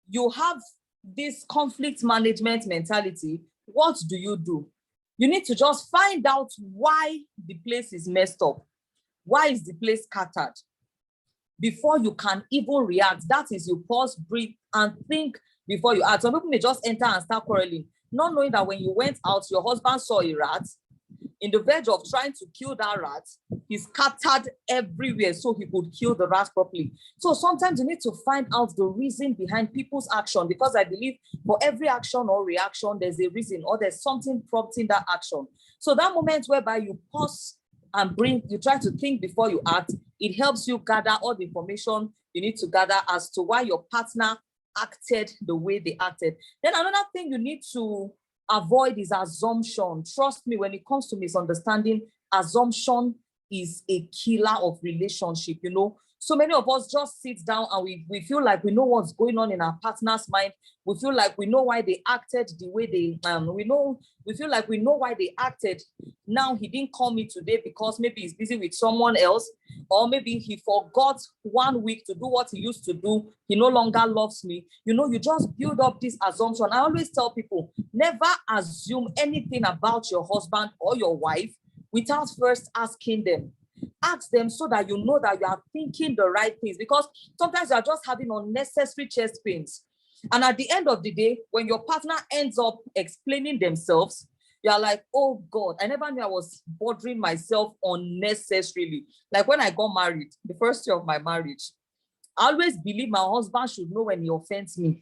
you have this conflict management mentality, what do? You need to just find out why the place is messed up. Why is the place scattered? Before you can even react, that is, you pause, breathe, and think before you act. Some people may just enter and start quarreling, not knowing that when you went out, your husband saw a rat, in the verge of trying to kill that rat, he scattered everywhere so he could kill the rat properly. So sometimes you need to find out the reason behind people's action, because I believe for every action or reaction, there's a reason or there's something prompting that action. So that moment whereby you pause and you try to think before you act, it helps you gather all the information you need to gather as to why your partner acted the way they acted. Then another thing you need to avoid is assumption. Trust me, when it comes to misunderstanding, assumption is a killer of relationship. So many of us just sit down and we feel like we know what's going on in our partner's mind. We feel like we know why they acted the way they we feel like we know why they acted. Now he didn't call me today because maybe he's busy with someone else, or maybe he forgot 1 week to do what he used to do. He no longer loves me. You just build up this assumption. I always tell people, never assume anything about your husband or your wife without first asking them. Ask them so that you know that you are thinking the right things, because sometimes you are just having unnecessary chest pains. And at the end of the day, when your partner ends up explaining themselves, you are like, oh God, I never knew I was bothering myself unnecessarily. Like when I got married, the first year of my marriage, I always believe my husband should know when he offends me.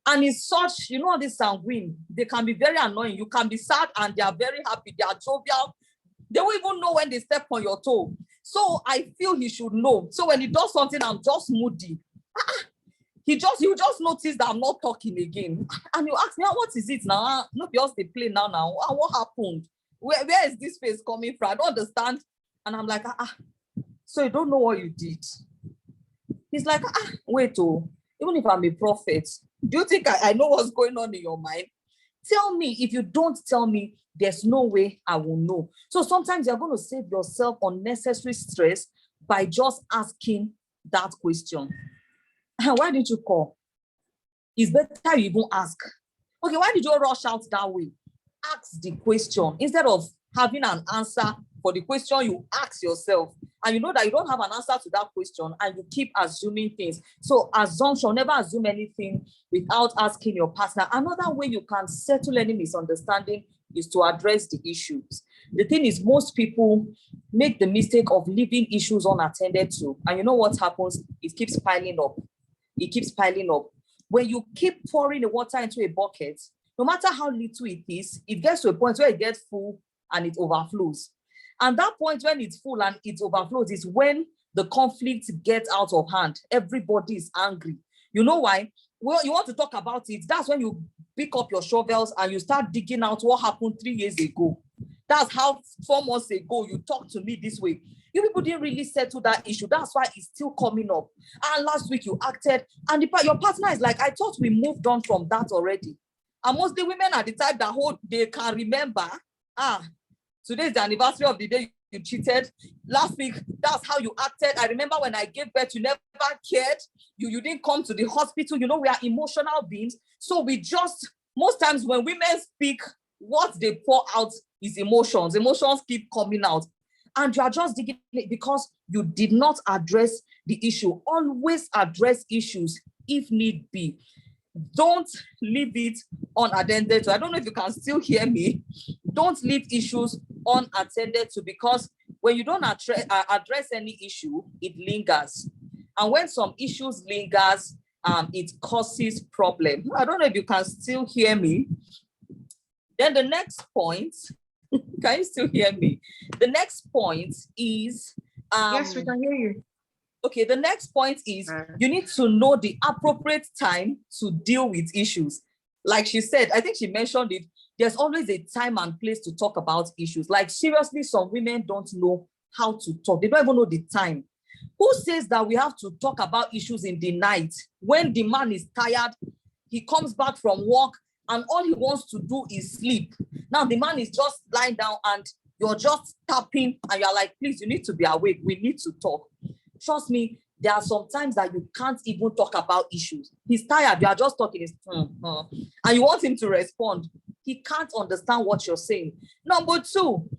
And it's such, this sanguine, they can be very annoying. You can be sad and they are very happy. They are jovial. They won't even know when they step on your toe. So I feel he should know. So when he does something, I'm just moody. You just notice that I'm not talking again. And you ask me, what is it now? Not just the play now. What happened? Where is this face coming from? I don't understand. And I'm like, so you don't know what you did. He's like, wait, even if I'm a prophet, do you think I know what's going on in your mind? Tell me. If you don't tell me, there's no way I will know. So sometimes you're going to save yourself unnecessary stress by just asking that question. Why didn't you call? It's better you even ask. Okay, why did you rush out that way? Ask the question instead of having an answer for the question you ask yourself. And you know that you don't have an answer to that question and you keep assuming things. So assumption, never assume anything without asking your partner. Another way you can settle any misunderstanding is to address the issues. The thing is, most people make the mistake of leaving issues unattended to. And you know what happens? It keeps piling up. It keeps piling up. When you keep pouring the water into a bucket, no matter how little it is, it gets to a point where it gets full and it overflows. And that point when it's full and it overflows is when the conflict gets out of hand. Everybody is angry. You know why? Well, you want to talk about it. That's when you pick up your shovels and you start digging out what happened 3 years ago. That's how 4 months ago you talked to me this way. You people didn't really settle that issue. That's why it's still coming up. And last week you acted, and your partner is like, I thought we moved on from that already. And most of the women are the type that they can remember, today is the anniversary of the day you cheated. Last week, that's how you acted. I remember when I gave birth, you never cared. You didn't come to the hospital. We are emotional beings. So we just, most times when women speak, what they pour out is emotions. Emotions keep coming out. And you are just digging it because you did not address the issue. Always address issues if need be. Don't leave it unattended to. I don't know if you can still hear me. Don't leave issues unattended to, because when you don't address any issue, it lingers. And when some issues lingers, it causes problem. I don't know if you can still hear me. Then the next point, can you still hear me? The next point is... yes, we can hear you. Okay, the next point is you need to know the appropriate time to deal with issues. Like she said, I think she mentioned it, there's always a time and place to talk about issues. Like seriously, some women don't know how to talk. They don't even know the time. Who says that we have to talk about issues in the night when the man is tired, he comes back from work and all he wants to do is sleep? Now the man is just lying down and you're just tapping and you're like, please, you need to be awake. We need to talk. Trust me, there are some times that you can't even talk about issues. He's tired. You are just talking. And you want him to respond. He can't understand what you're saying. Number two,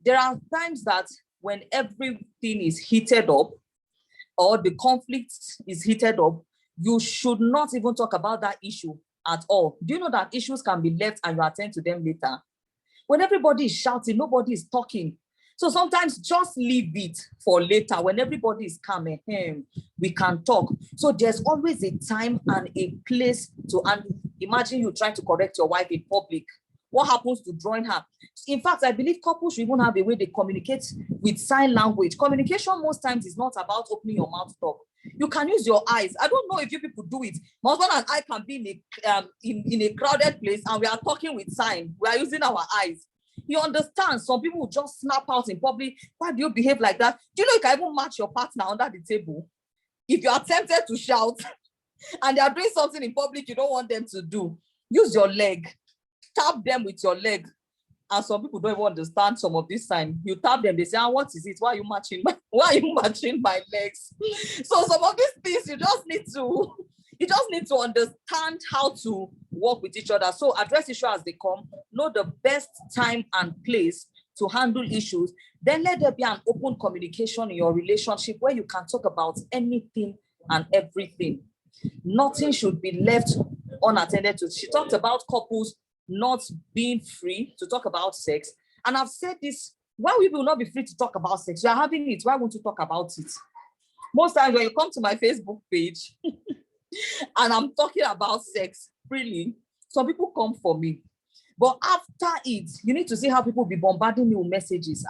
there are times that when everything is heated up or the conflict is heated up, you should not even talk about that issue at all. Do you know that issues can be left and you attend to them later? When everybody is shouting, nobody is talking. So sometimes just leave it for later. When everybody is calm, we can talk. So there's always a time and a place to, and imagine you trying to correct your wife in public. What happens to drawing her? In fact, I believe couples should even have a way they communicate with sign language. Communication most times is not about opening your mouth to talk. You can use your eyes. I don't know if you people do it. My husband and I can be in a crowded place and we are talking with sign. We are using our eyes. You understand? Some people will just snap out in public. Why do you behave like that? Do you know you can even match your partner under the table? If you are tempted to shout and they are doing something in public you don't want them to do, use your leg. Tap them with your leg. And some people don't even understand some of this sign. You tap them, they say, what is it? Why are you matching my legs? So some of these things you just need to understand how to work with each other. So address issues as they come, know the best time and place to handle issues. Then let there be an open communication in your relationship where you can talk about anything and everything. Nothing should be left unattended to. She talked about couples not being free to talk about sex. And I've said this, why we will not be free to talk about sex? You are having it, why won't you talk about it? Most times when you come to my Facebook page and I'm talking about sex freely, some people come for me. But after it, you need to see how people be bombarding me with messages.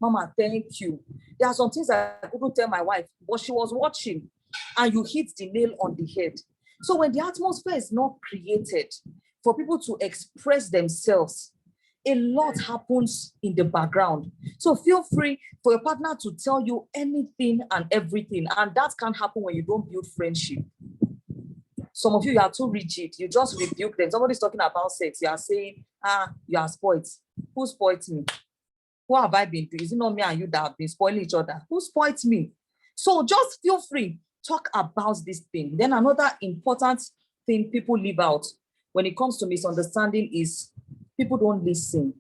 Mama, thank you. There are some things I couldn't tell my wife, but she was watching and you hit the nail on the head. So when the atmosphere is not created for people to express themselves, a lot happens in the background. So feel free for your partner to tell you anything and everything. And that can happen when you don't build friendship. Some of you are too rigid. You just rebuke them. Somebody's talking about sex. You are saying, you are spoiled. Who spoiled me? Who have I been to? Is it not me and you that have been spoiling each other? Who spoiled me? So just feel free. Talk about this thing. Then another important thing people leave out when it comes to misunderstanding is people don't listen.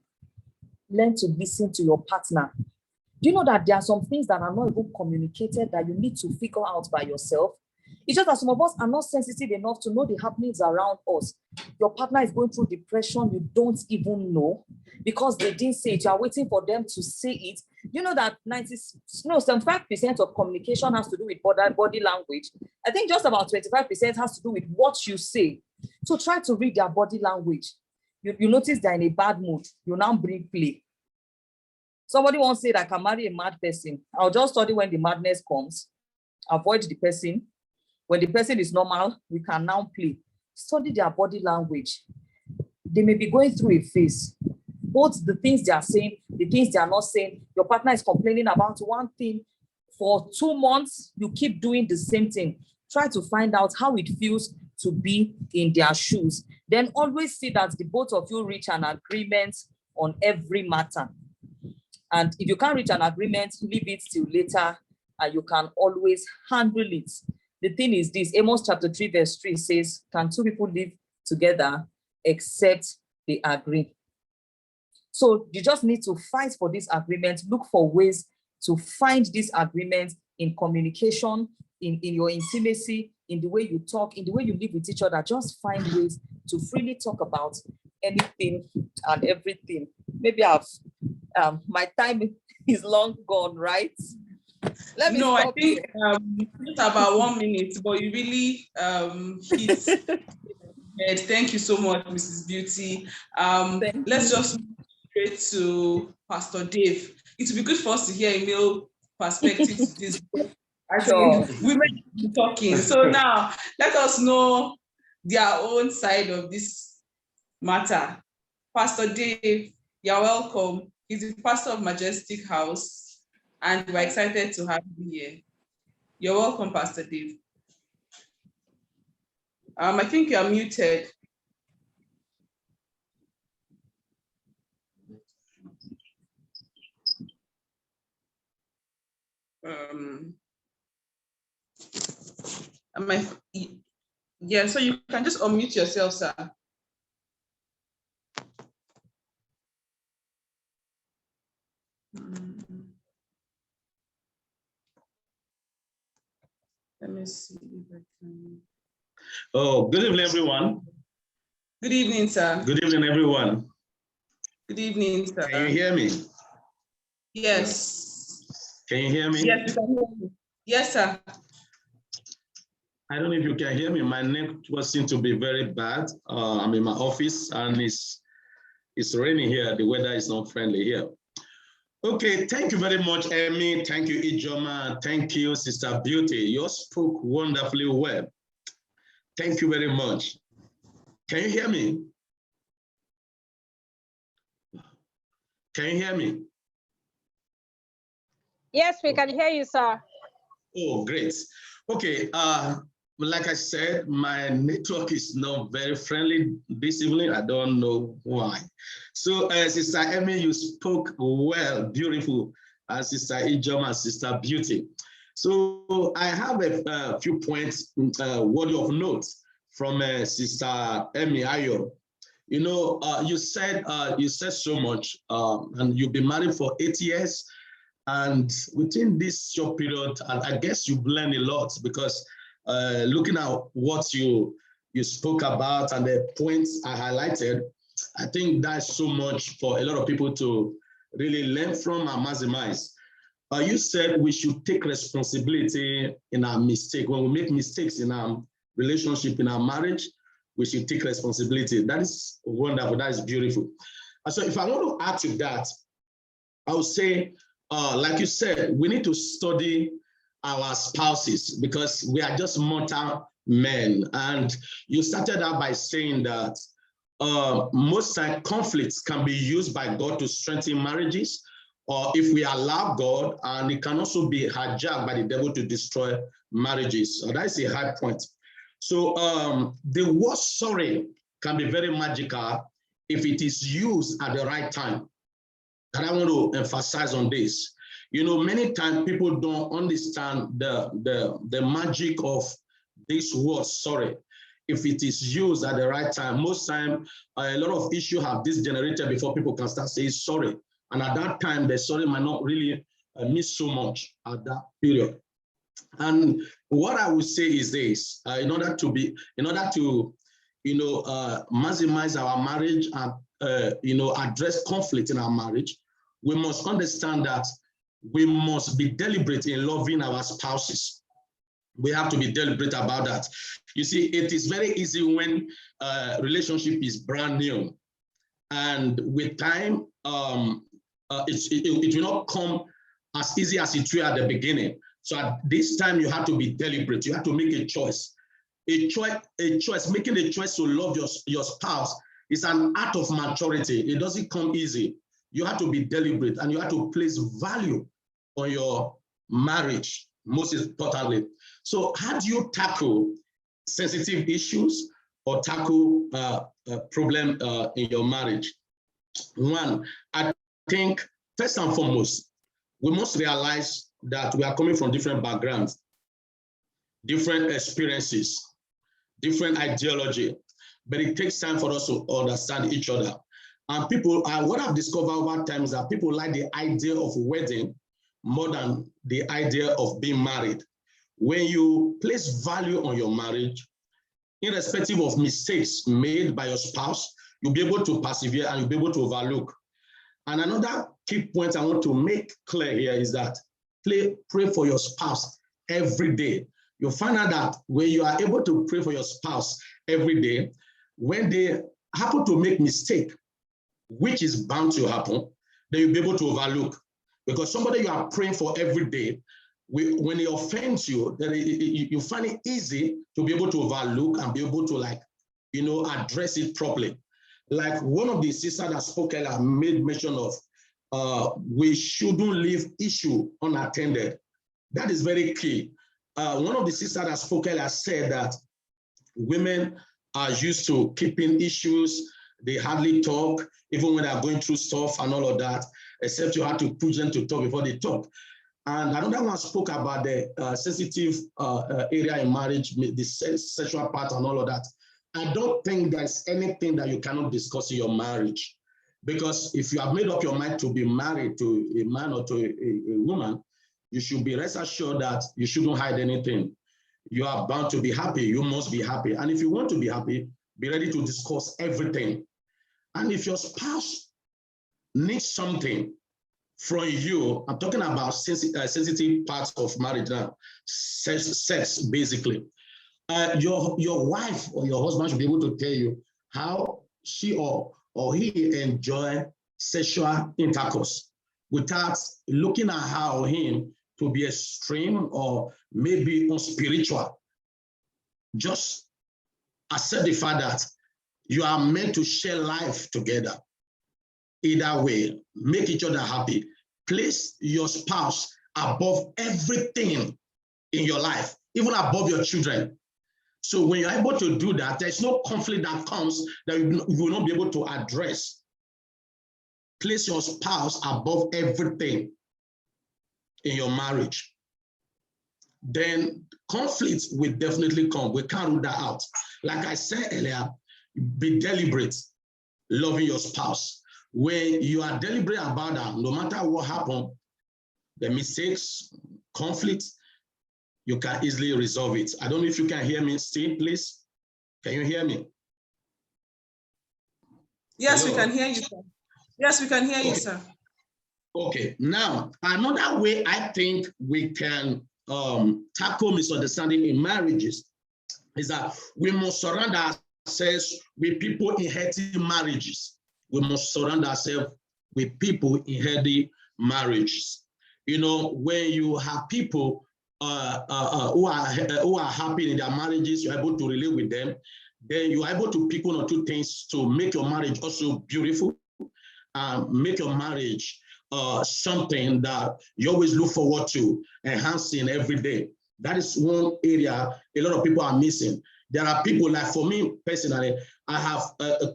Learn to listen to your partner. Do you know that there are some things that are not even communicated that you need to figure out by yourself? It's just that some of us are not sensitive enough to know the happenings around us. Your partner is going through depression, you don't even know because they didn't say it. You are waiting for them to say it. You know that 75% of communication has to do with body language. I think just about 25% has to do with what you say. So try to read their body language. You notice they're in a bad mood. You now bring play. Somebody once said, I can marry a mad person. I'll just study when the madness comes. Avoid the person. When the person is normal, we can now play. Study their body language. They may be going through a phase. Both the things they are saying, the things they are not saying. Your partner is complaining about one thing for 2 months. You keep doing the same thing. Try to find out how it feels to be in their shoes. Then always see that the both of you reach an agreement on every matter. And if you can't reach an agreement, leave it till later and you can always handle it. The thing is this, Amos chapter 3 verse 3 says, can two people live together except they agree? So you just need to fight for this agreement. Look for ways to find this agreement in communication, in your intimacy, in the way you talk, in the way you live with each other. Just find ways to freely talk about anything and everything. Maybe my time is long gone, right? Let me no, stop I think here. just about 1 minute, but you really hit. Thank you so much, Mrs. Beauty. Let's just move straight to Pastor Dave. It would be good for us to hear a male perspective to this. I think women are talking. So now let us know their own side of this matter. Pastor Dave, you're welcome. He's the pastor of Majestic House, and we're excited to have you here. You're welcome, Pastor Dave. I think you're muted. Yeah, so you can just unmute yourself, sir. Let me see if I can. Oh, good evening, everyone. Good evening, sir. Good evening, everyone. Good evening, sir. Can you hear me? Yes. Can you hear me? Yes, we can hear you. Yes, sir. I don't know if you can hear me. My network seems to be very bad. I'm in my office and it's raining here. The weather is not friendly here. Okay, thank you very much, Emmy. Thank you, Ijoma. Thank you, Sister Beauty. You spoke wonderfully well. Thank you very much. Can you hear me? Can you hear me? Yes, we can hear you, sir. Oh, great. Okay, like I said, my network is not very friendly this evening. I don't know why. So, Sister Emmy, you spoke well, beautiful, Sister Ijoma, Sister Beauty. So I have a few points, word of note from Sister Emmy Ayo. You know, you said so much, and you've been married for 8 years. And within this short period, I guess you've learned a lot because looking at what you spoke about and the points I highlighted, I think that's so much for a lot of people to really learn from and maximize. You said we should take responsibility in our mistake. When we make mistakes in our relationship, in our marriage, we should take responsibility. That is wonderful. That is beautiful. So if I want to add to that, I would say, like you said, we need to study our spouses because we are just mortal men. And you started out by saying that most time conflicts can be used by God to strengthen marriages, or if we allow God, and it can also be hijacked by the devil to destroy marriages. So that is a high point. So the word sorry can be very magical if it is used at the right time. And I want to emphasize on this. You know, many times people don't understand the magic of this word, sorry. If it is used at the right time, most time, a lot of issues have this generated before people can start saying sorry. And at that time, the sorry might not really mean so much at that period. And what I would say is this, in order to, maximize our marriage and, address conflict in our marriage, we must understand that we must be deliberate in loving our spouses. We have to be deliberate about that. You see, it is very easy when relationship is brand new. And with time, it will not come as easy as it will at the beginning. So at this time, you have to be deliberate. You have to make a choice. Making a choice to love your spouse is an act of maturity. It doesn't come easy. You have to be deliberate and you have to place value on your marriage, most importantly. So how do you tackle sensitive issues or tackle a problem in your marriage? One, I think first and foremost, we must realize that we are coming from different backgrounds, different experiences, different ideology, but it takes time for us to understand each other. And people, what I've discovered over time is that people like the idea of wedding more than the idea of being married. When you place value on your marriage, irrespective of mistakes made by your spouse, you'll be able to persevere and you'll be able to overlook. And another key point I want to make clear here is that pray for your spouse every day. You'll find out that when you are able to pray for your spouse every day, when they happen to make mistake, which is bound to happen, then you'll be able to overlook. Because somebody you are praying for every day, when he offends you, then you find it easy to be able to overlook and be able to address it properly. Like one of the sisters that spoke earlier made mention of, we shouldn't leave issue unattended. That is very key. One of the sisters that spoke earlier said that women are used to keeping issues. They hardly talk, even when they're going through stuff and all of that, except you have to push them to talk before they talk. And another one spoke about the sensitive area in marriage, the sexual part and all of that. I don't think there's anything that you cannot discuss in your marriage. Because if you have made up your mind to be married to a man or to a woman, you should be rest assured that you shouldn't hide anything. You are bound to be happy. You must be happy. And if you want to be happy, be ready to discuss everything. And if your spouse needs something from you, I'm talking about sensitive parts of marriage now, sex basically. Your wife or your husband should be able to tell you how she or he enjoy sexual intercourse without looking at her or him to be extreme or maybe unspiritual. Just accept the fact that you are meant to share life together. Either way, make each other happy. Place your spouse above everything in your life, even above your children. So when you're able to do that, there's no conflict that comes that you will not be able to address. Place your spouse above everything in your marriage. Then conflict will definitely come. We can't rule that out. Like I said earlier, be deliberate, loving your spouse. When you are deliberate about that, no matter what happened, the mistakes, conflict, you can easily resolve it. I don't know if you can hear me still, please. Can you hear me? Yes, Hello? we can hear you, sir. Yes, we can hear you, sir. Okay, now another way I think we can tackle misunderstanding in marriages is that we must surround ourselves with people in healthy marriages. We must surround ourselves with people in healthy marriages. You know, when you have people who are happy in their marriages, you're able to relate with them, then you're able to pick one or two things to make your marriage also beautiful, make your marriage something that you always look forward to enhancing every day. That is one area a lot of people are missing. There are people, like for me personally, I have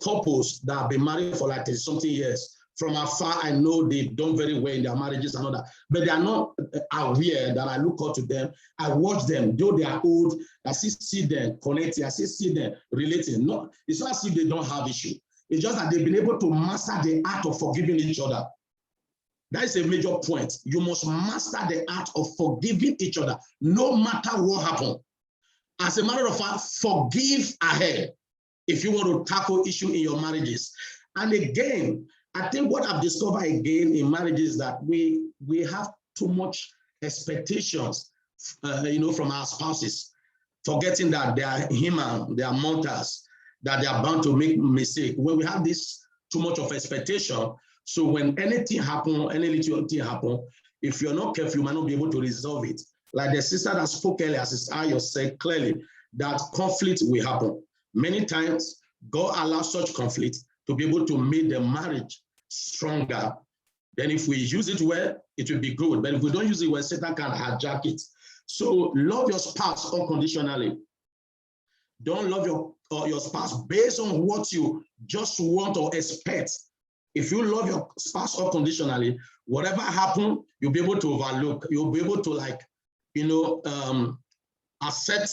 couples that have been married for like something years. From afar, I know they've done very well in their marriages and all that, but they are not aware that I look up to them. I watch them, though they are old, I still see them connecting, I still see them relating. No, it's not as if they don't have issue. It's just that they've been able to master the art of forgiving each other. That is a major point. You must master the art of forgiving each other, no matter what happened. As a matter of fact, forgive ahead if you want to tackle issue in your marriages. And again, I think what I've discovered again in marriages is that we have too much expectations, from our spouses, forgetting that they are human, they are mortals, that they are bound to make mistakes. When we have this too much of expectation, so when anything happen, any little thing happen, if you're not careful, you might not be able to resolve it. Like the sister that spoke earlier, Sister Ayo said clearly that conflict will happen. Many times, God allows such conflict to be able to make the marriage stronger. Then if we use it well, it will be good. But if we don't use it well, Satan can hijack it. So love your spouse unconditionally. Don't love your spouse based on what you just want or expect. If you love your spouse unconditionally, whatever happens, you'll be able to overlook. You'll be able to accept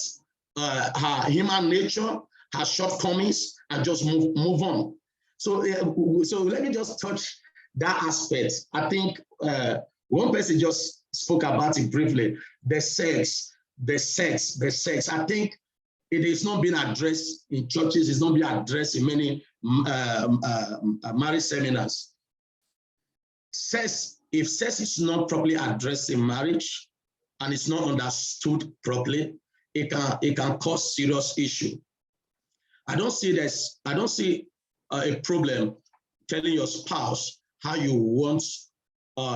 her human nature, her shortcomings, and just move on. So let me just touch that aspect. I think one person just spoke about it briefly. The sex. I think it is not being addressed in churches. It's not being addressed in many marriage seminars. If sex is not properly addressed in marriage and it's not understood properly, it can cause serious issue. I don't see a problem telling your spouse how you want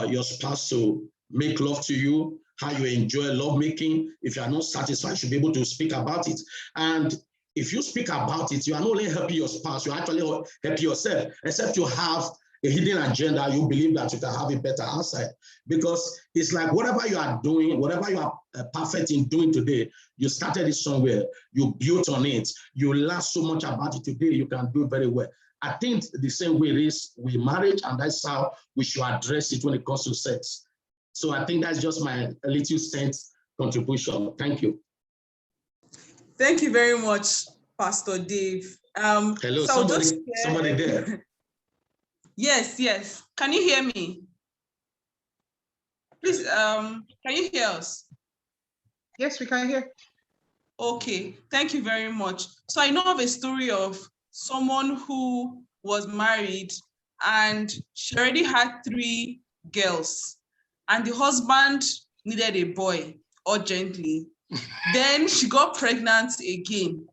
your spouse to make love to you, how you enjoy lovemaking. If you are not satisfied, you should be able to speak about it. And if you speak about it, you are not only helping your spouse, you actually help yourself, except you have a hidden agenda, you believe that you can have it better outside. Because it's like whatever you are doing, whatever you are perfect in doing today, you started it somewhere, you built on it, you learn so much about it today, you can do it very well. I think the same way it is with marriage, and that's how we should address it when it comes to sex. So I think that's just my little cents contribution. Thank you. Thank you very much, Pastor Dave. Hello, so somebody there. Yes. Can you hear me? Please, can you hear us? Yes, we can hear. Okay, thank you very much. So I know of a story of someone who was married and she already had 3 girls, and the husband needed a boy urgently. Then she got pregnant again,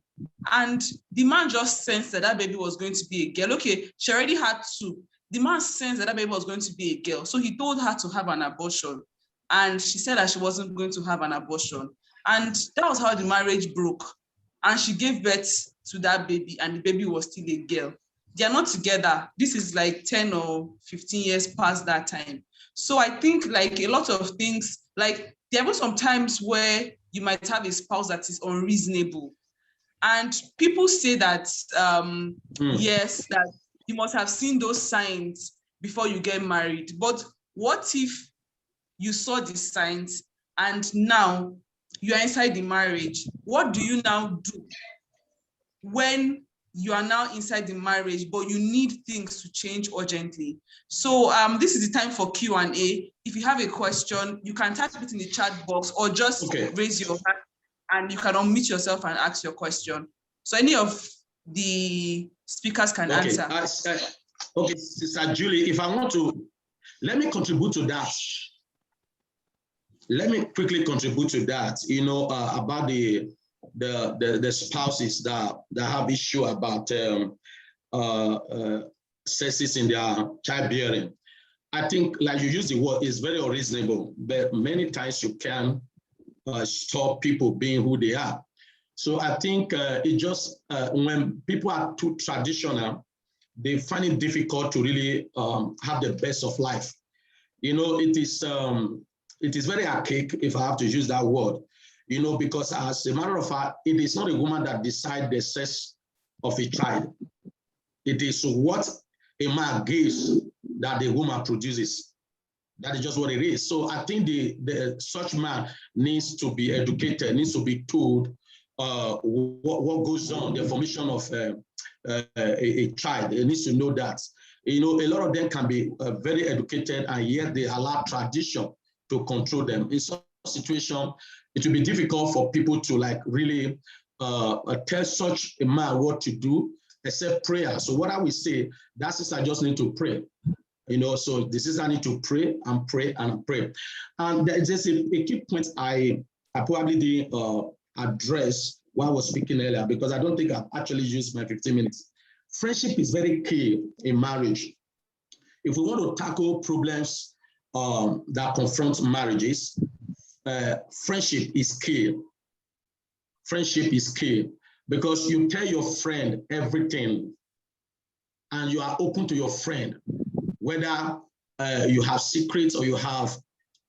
and the man just sensed that that baby was going to be a girl. Okay, she already had 2. The man sensed that that baby was going to be a girl, so he told her to have an abortion, and she said that she wasn't going to have an abortion, and that was how the marriage broke. And she gave birth to that baby, and the baby was still a girl. They are not together. This is like 10 or 15 years past that time. So I think like a lot of things, like there were some times where you might have a spouse that is unreasonable. And people say that, yes, that you must have seen those signs before you get married. But what if you saw the signs and now you are inside the marriage? What do you now do when you are now inside the marriage, but you need things to change urgently? So this is the time for Q&A. If you have a question, you can type it in the chat box or just raise your hand and you can unmute yourself and ask your question. So any of the speakers can answer. Okay, Sister Julie, if I want to, let me contribute to that. Let me quickly contribute to that, about the spouses that have issue about sexes in their childbearing. I think, like you use the word, is very unreasonable, but many times you can stop people being who they are. So I think it just, when people are too traditional, they find it difficult to really have the best of life. It is very archaic, if I have to use that word, because as a matter of fact, it is not a woman that decides the sex of a child. It is what a man gives that the woman produces. That is just what it is. So I think the such man needs to be educated, needs to be told what goes on, the formation of a child. It needs to know that. A lot of them can be very educated, and yet they allow tradition to control them. In such a situation, it will be difficult for people to really tell such a man what to do, except prayer. So what I will say, that sister just need to pray. So the sister need to pray and pray and pray. And there's just a key point I probably didn't address while I was speaking earlier, because I don't think I've actually used my 15 minutes. Friendship is very key in marriage. If we want to tackle problems that confront marriages, friendship is key. Friendship is key, because you tell your friend everything and you are open to your friend, whether you have secrets or you have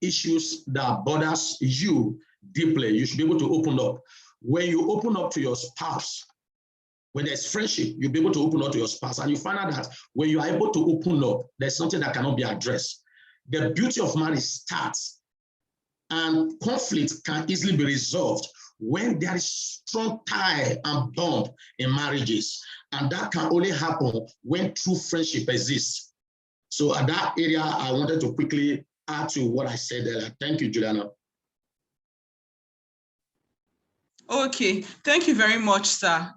issues that bothers you deeply. You should be able to open up. When you open up to your spouse, when there's friendship, you'll be able to open up to your spouse, and you find out that when you are able to open up, there's something that cannot be addressed. The beauty of marriage starts, and conflict can easily be resolved when there is strong tie and bond in marriages. And that can only happen when true friendship exists. So at that area, I wanted to quickly add to what I said earlier. Thank you, Juliana. Okay, thank you very much, sir.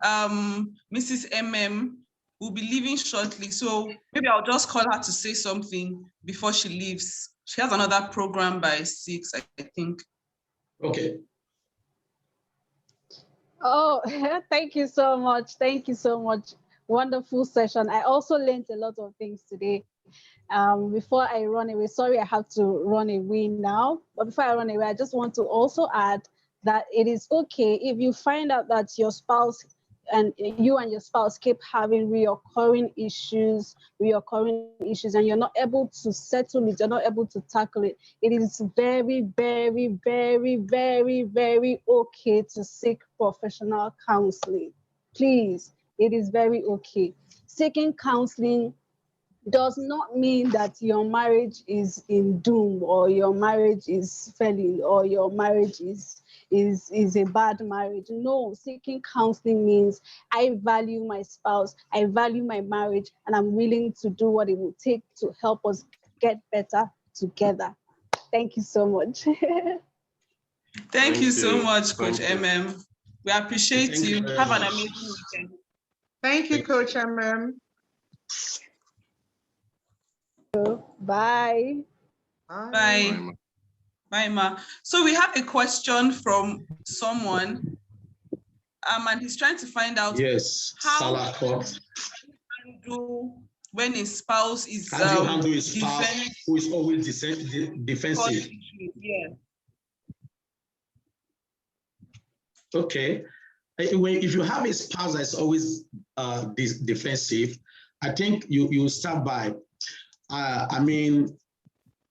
Mrs. MM will be leaving shortly, so maybe I'll just call her to say something before she leaves. She has another program by 6, I think. Okay. Oh, thank you so much. Thank you so much. Wonderful session. I also learned a lot of things today. Before I run away, sorry, I have to run away now. But before I run away, I just want to also add that it is okay if you find out that your spouse and you and your spouse keep having reoccurring issues, and you're not able to settle it, you're not able to tackle it. It is very, very, very, very, very okay to seek professional counseling. Please, it is very okay. Seeking counseling does not mean that your marriage is in doom, or your marriage is failing, or your marriage is a bad marriage. No, seeking counseling means I value my spouse, I value my marriage, and I'm willing to do what it will take to help us get better together. Thank you so much. Thank you so much, Coach MM. We appreciate you. Have an amazing weekend. Thank you, Coach MM. you. Bye. Bye. Bye, Ma. So we have a question from someone, and he's trying to find out how to handle when a spouse is how do you handle a spouse who is always defensive? Yeah. Okay. If you have a spouse that's always defensive, I think you start by,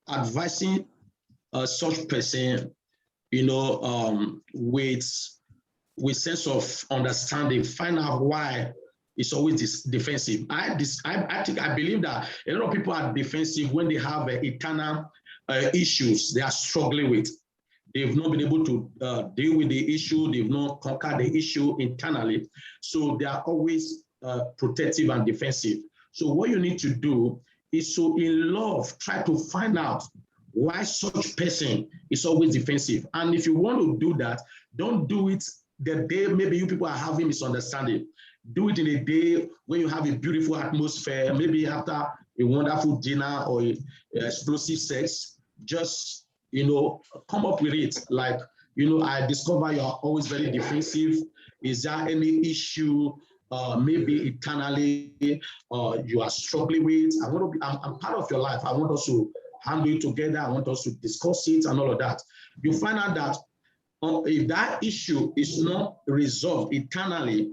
advising such person, with sense of understanding, find out why it's always defensive. I believe that a lot of people are defensive when they have internal issues they are struggling with. They've not been able to deal with the issue. They've not conquered the issue internally. So they are always protective and defensive. So what you need to do is to, in love, try to find out why such person is always defensive. And if you want to do that, don't do it the day maybe you people are having misunderstanding. Do it in a day when you have a beautiful atmosphere, maybe after a wonderful dinner or explosive sex. Just, come up with it. Like, I discover you're always very defensive. Is there any issue, maybe internally, you are struggling with? I'm part of your life. I want us to handle it together. I want us to discuss it and all of that. You find out that if that issue is not resolved internally,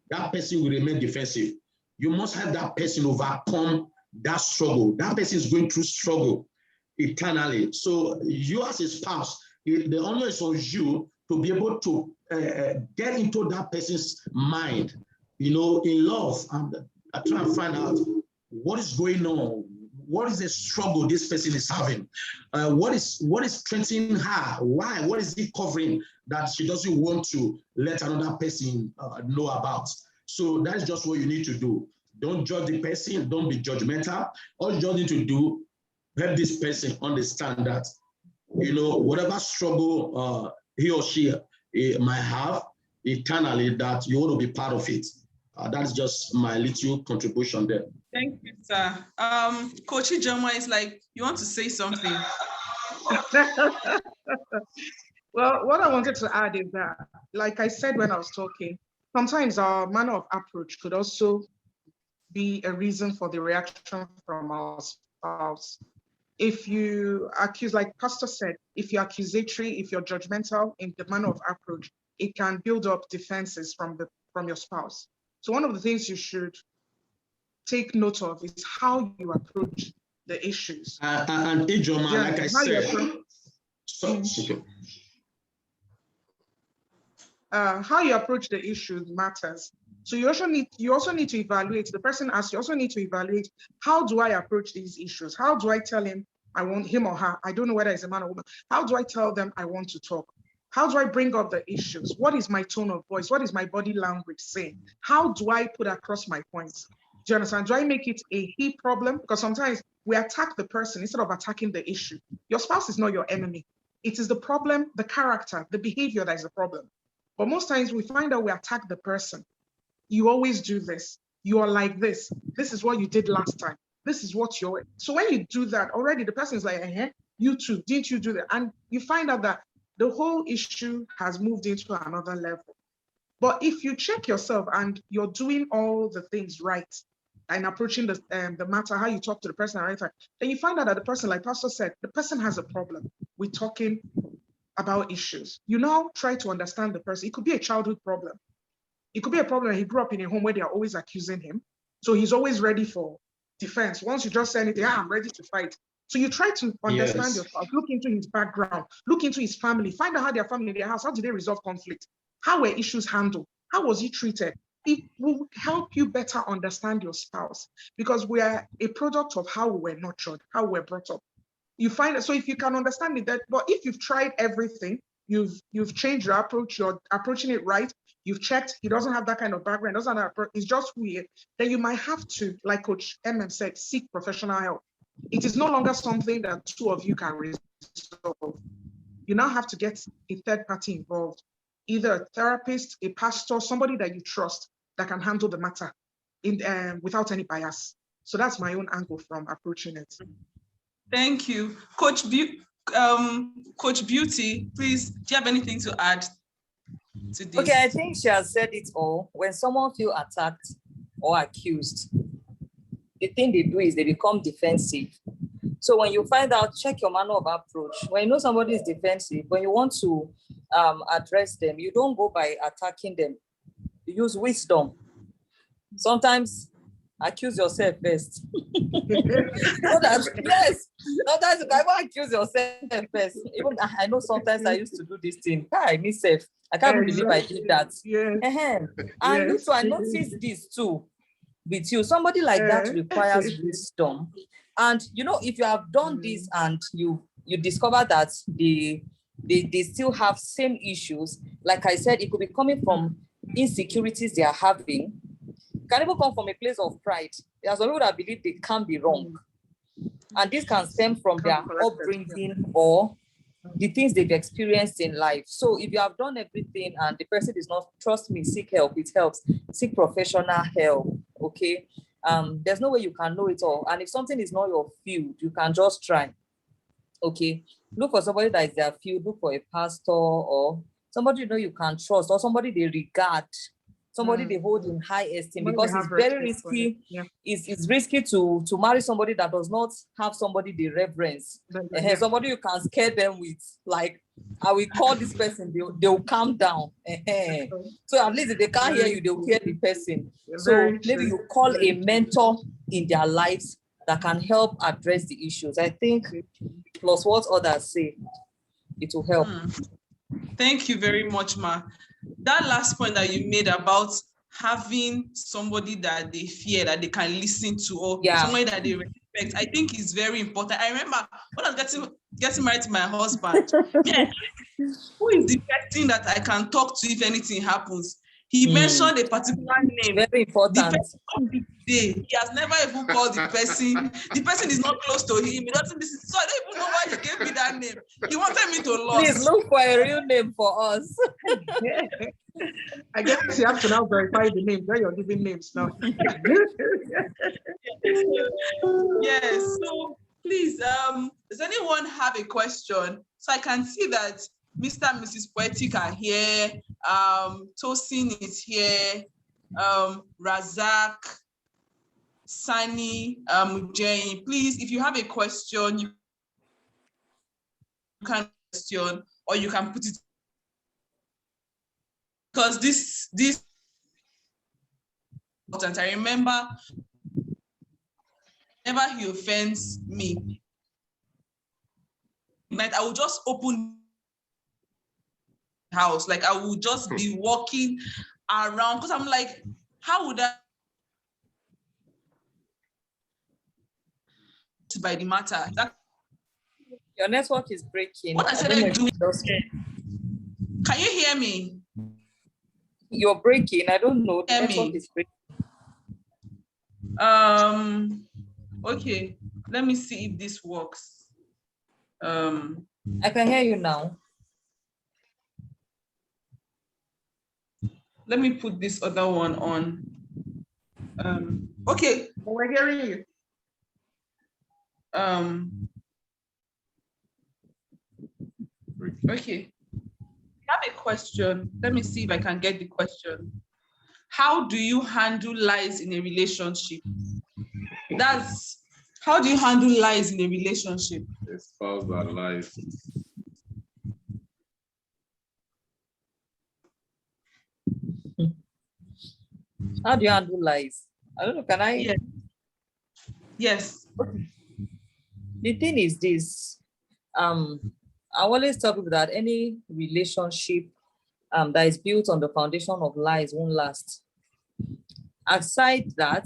that person will remain defensive. You must have that person overcome that struggle. That person is going through struggle internally. So you as a spouse, the honor is on you to be able to get into that person's mind, in love, and try and find out what is going on. What is the struggle this person is having? What is strengthening her? Why? What is it covering that she doesn't want to let another person know about? So that's just what you need to do. Don't judge the person. Don't be judgmental. All you just need to do, help this person understand that, whatever struggle he or she might have internally, that you want to be part of it. That's just my little contribution there. Thank you, sir. Coach Ijoma is like, you want to say something? Well, what I wanted to add is that, like I said when I was talking, sometimes our manner of approach could also be a reason for the reaction from our spouse. If you accuse, like Pastor said, if you're accusatory, if you're judgmental in the manner of approach, it can build up defenses from your spouse. So one of the things you should take note of is how you approach the issues. And Ijoma, like I said, how you approach the issues matters. So you also need to evaluate, the person asks, you also need to evaluate, how do I approach these issues? How do I tell him I want him or her? I don't know whether it's a man or woman. How do I tell them I want to talk? How do I bring up the issues? What is my tone of voice? What is my body language saying? How do I put across my points? Do you understand? Do I make it a he problem? Because sometimes we attack the person instead of attacking the issue. Your spouse is not your enemy. It is the problem, the character, the behavior that is the problem. But most times we find out we attack the person. You always do this. You are like this. This is what you did last time. This is what you're. So when you do that, already the person is like, you too, didn't you do that? And you find out that the whole issue has moved into another level. But if you check yourself and you're doing all the things right and approaching the matter, how you talk to the person, then you find out that the person, like Pastor said, the person has a problem with talking about issues. You now try to understand the person. It could be a childhood problem. It could be a problem that he grew up in a home where they are always accusing him. So he's always ready for defense. Once you just say anything, I'm ready to fight. So you try to understand yourself, look into his background, look into his family, find out how their family, their house, how did they resolve conflict? How were issues handled? How was he treated? It will help you better understand your spouse because we are a product of how we were nurtured, how we were brought up. You find it, so if you can understand it, but if you've tried everything, you've changed your approach, you're approaching it right, you've checked, he doesn't have that kind of background, doesn't have approach, it's just who he is, then you might have to, like Coach MM said, seek professional help. It is no longer something that two of you can resolve. You now have to get a third party involved, either a therapist, a pastor, somebody that you trust that can handle the matter without any bias. So that's my own angle from approaching it. Thank you. Coach Beauty, please, do you have anything to add to this? Okay, I think she has said it all. When someone feels attacked or accused, the thing they do is they become defensive. So when you find out, check your manner of approach. When you know somebody is defensive, when you want to address them, you don't go by attacking them. You use wisdom. Sometimes accuse yourself first. Yes, sometimes you can even accuse yourself first. Even I know sometimes I used to do this thing. I myself, I can't even believe I did that. Yes. And you too, I noticed this too with you. Somebody like that requires wisdom. And you know, if you have done this and you discover that they still have same issues, like I said, it could be coming from insecurities they are having. It can even come from a place of pride. There are some people that believe they can't be wrong. And this can stem from their upbringing or the things they've experienced in life. So if you have done everything and the person is not, trust me, seek help. It helps. Seek professional help. Okay. There's no way you can know it all. And if something is not your field, you can just try. Okay. Look for somebody that is their field. Look for a pastor or somebody you know you can trust, or somebody they regard, somebody they hold in high esteem, because it's very risky. It's risky to marry somebody that does not have somebody they reverence. Somebody you can scare them with, like, I will call this person, they'll calm down. So at least if they can't hear you, they'll hear the person. So maybe you call a mentor in their lives that can help address the issues. I think plus what others say, it will help. Thank you very much, Ma. That last point that you made about having somebody that they fear, that they can listen to, or somebody that they respect, I think is very important. I remember when I was getting married to my husband, who is the person that I can talk to if anything happens? He mentioned a particular name. Very important. He has never even called the person. The person is not close to him. He doesn't listen. So I don't even know why he gave me that name. He wanted me to lose. Please look for a real name for us. I guess you have to now verify the name. Where you're giving names now. Yes. So please, does anyone have a question? So I can see that Mr. and Mrs. Poetic are here. Tosin is here. Razak, Sani, Jane. Please, if you have a question, you can question, or you can put it, because this important. I remember whenever he offends me, I will just open the house, like I will just be walking around, because I'm like, how would I by the matter? Your network is breaking. What I said I do. Can you hear me? You're breaking. I don't know. The network is breaking. Okay. Let me see if this works. I can hear you now. Let me put this other one on. Okay. We're hearing you. Okay. I have a question. Let me see if I can get the question. How do you handle lies in a relationship? How do you handle lies in a relationship? A spouse that lies. How do you handle lies? I don't know. Can I? Yes. The thing is this. I always tell people that any relationship that is built on the foundation of lies won't last. Aside that,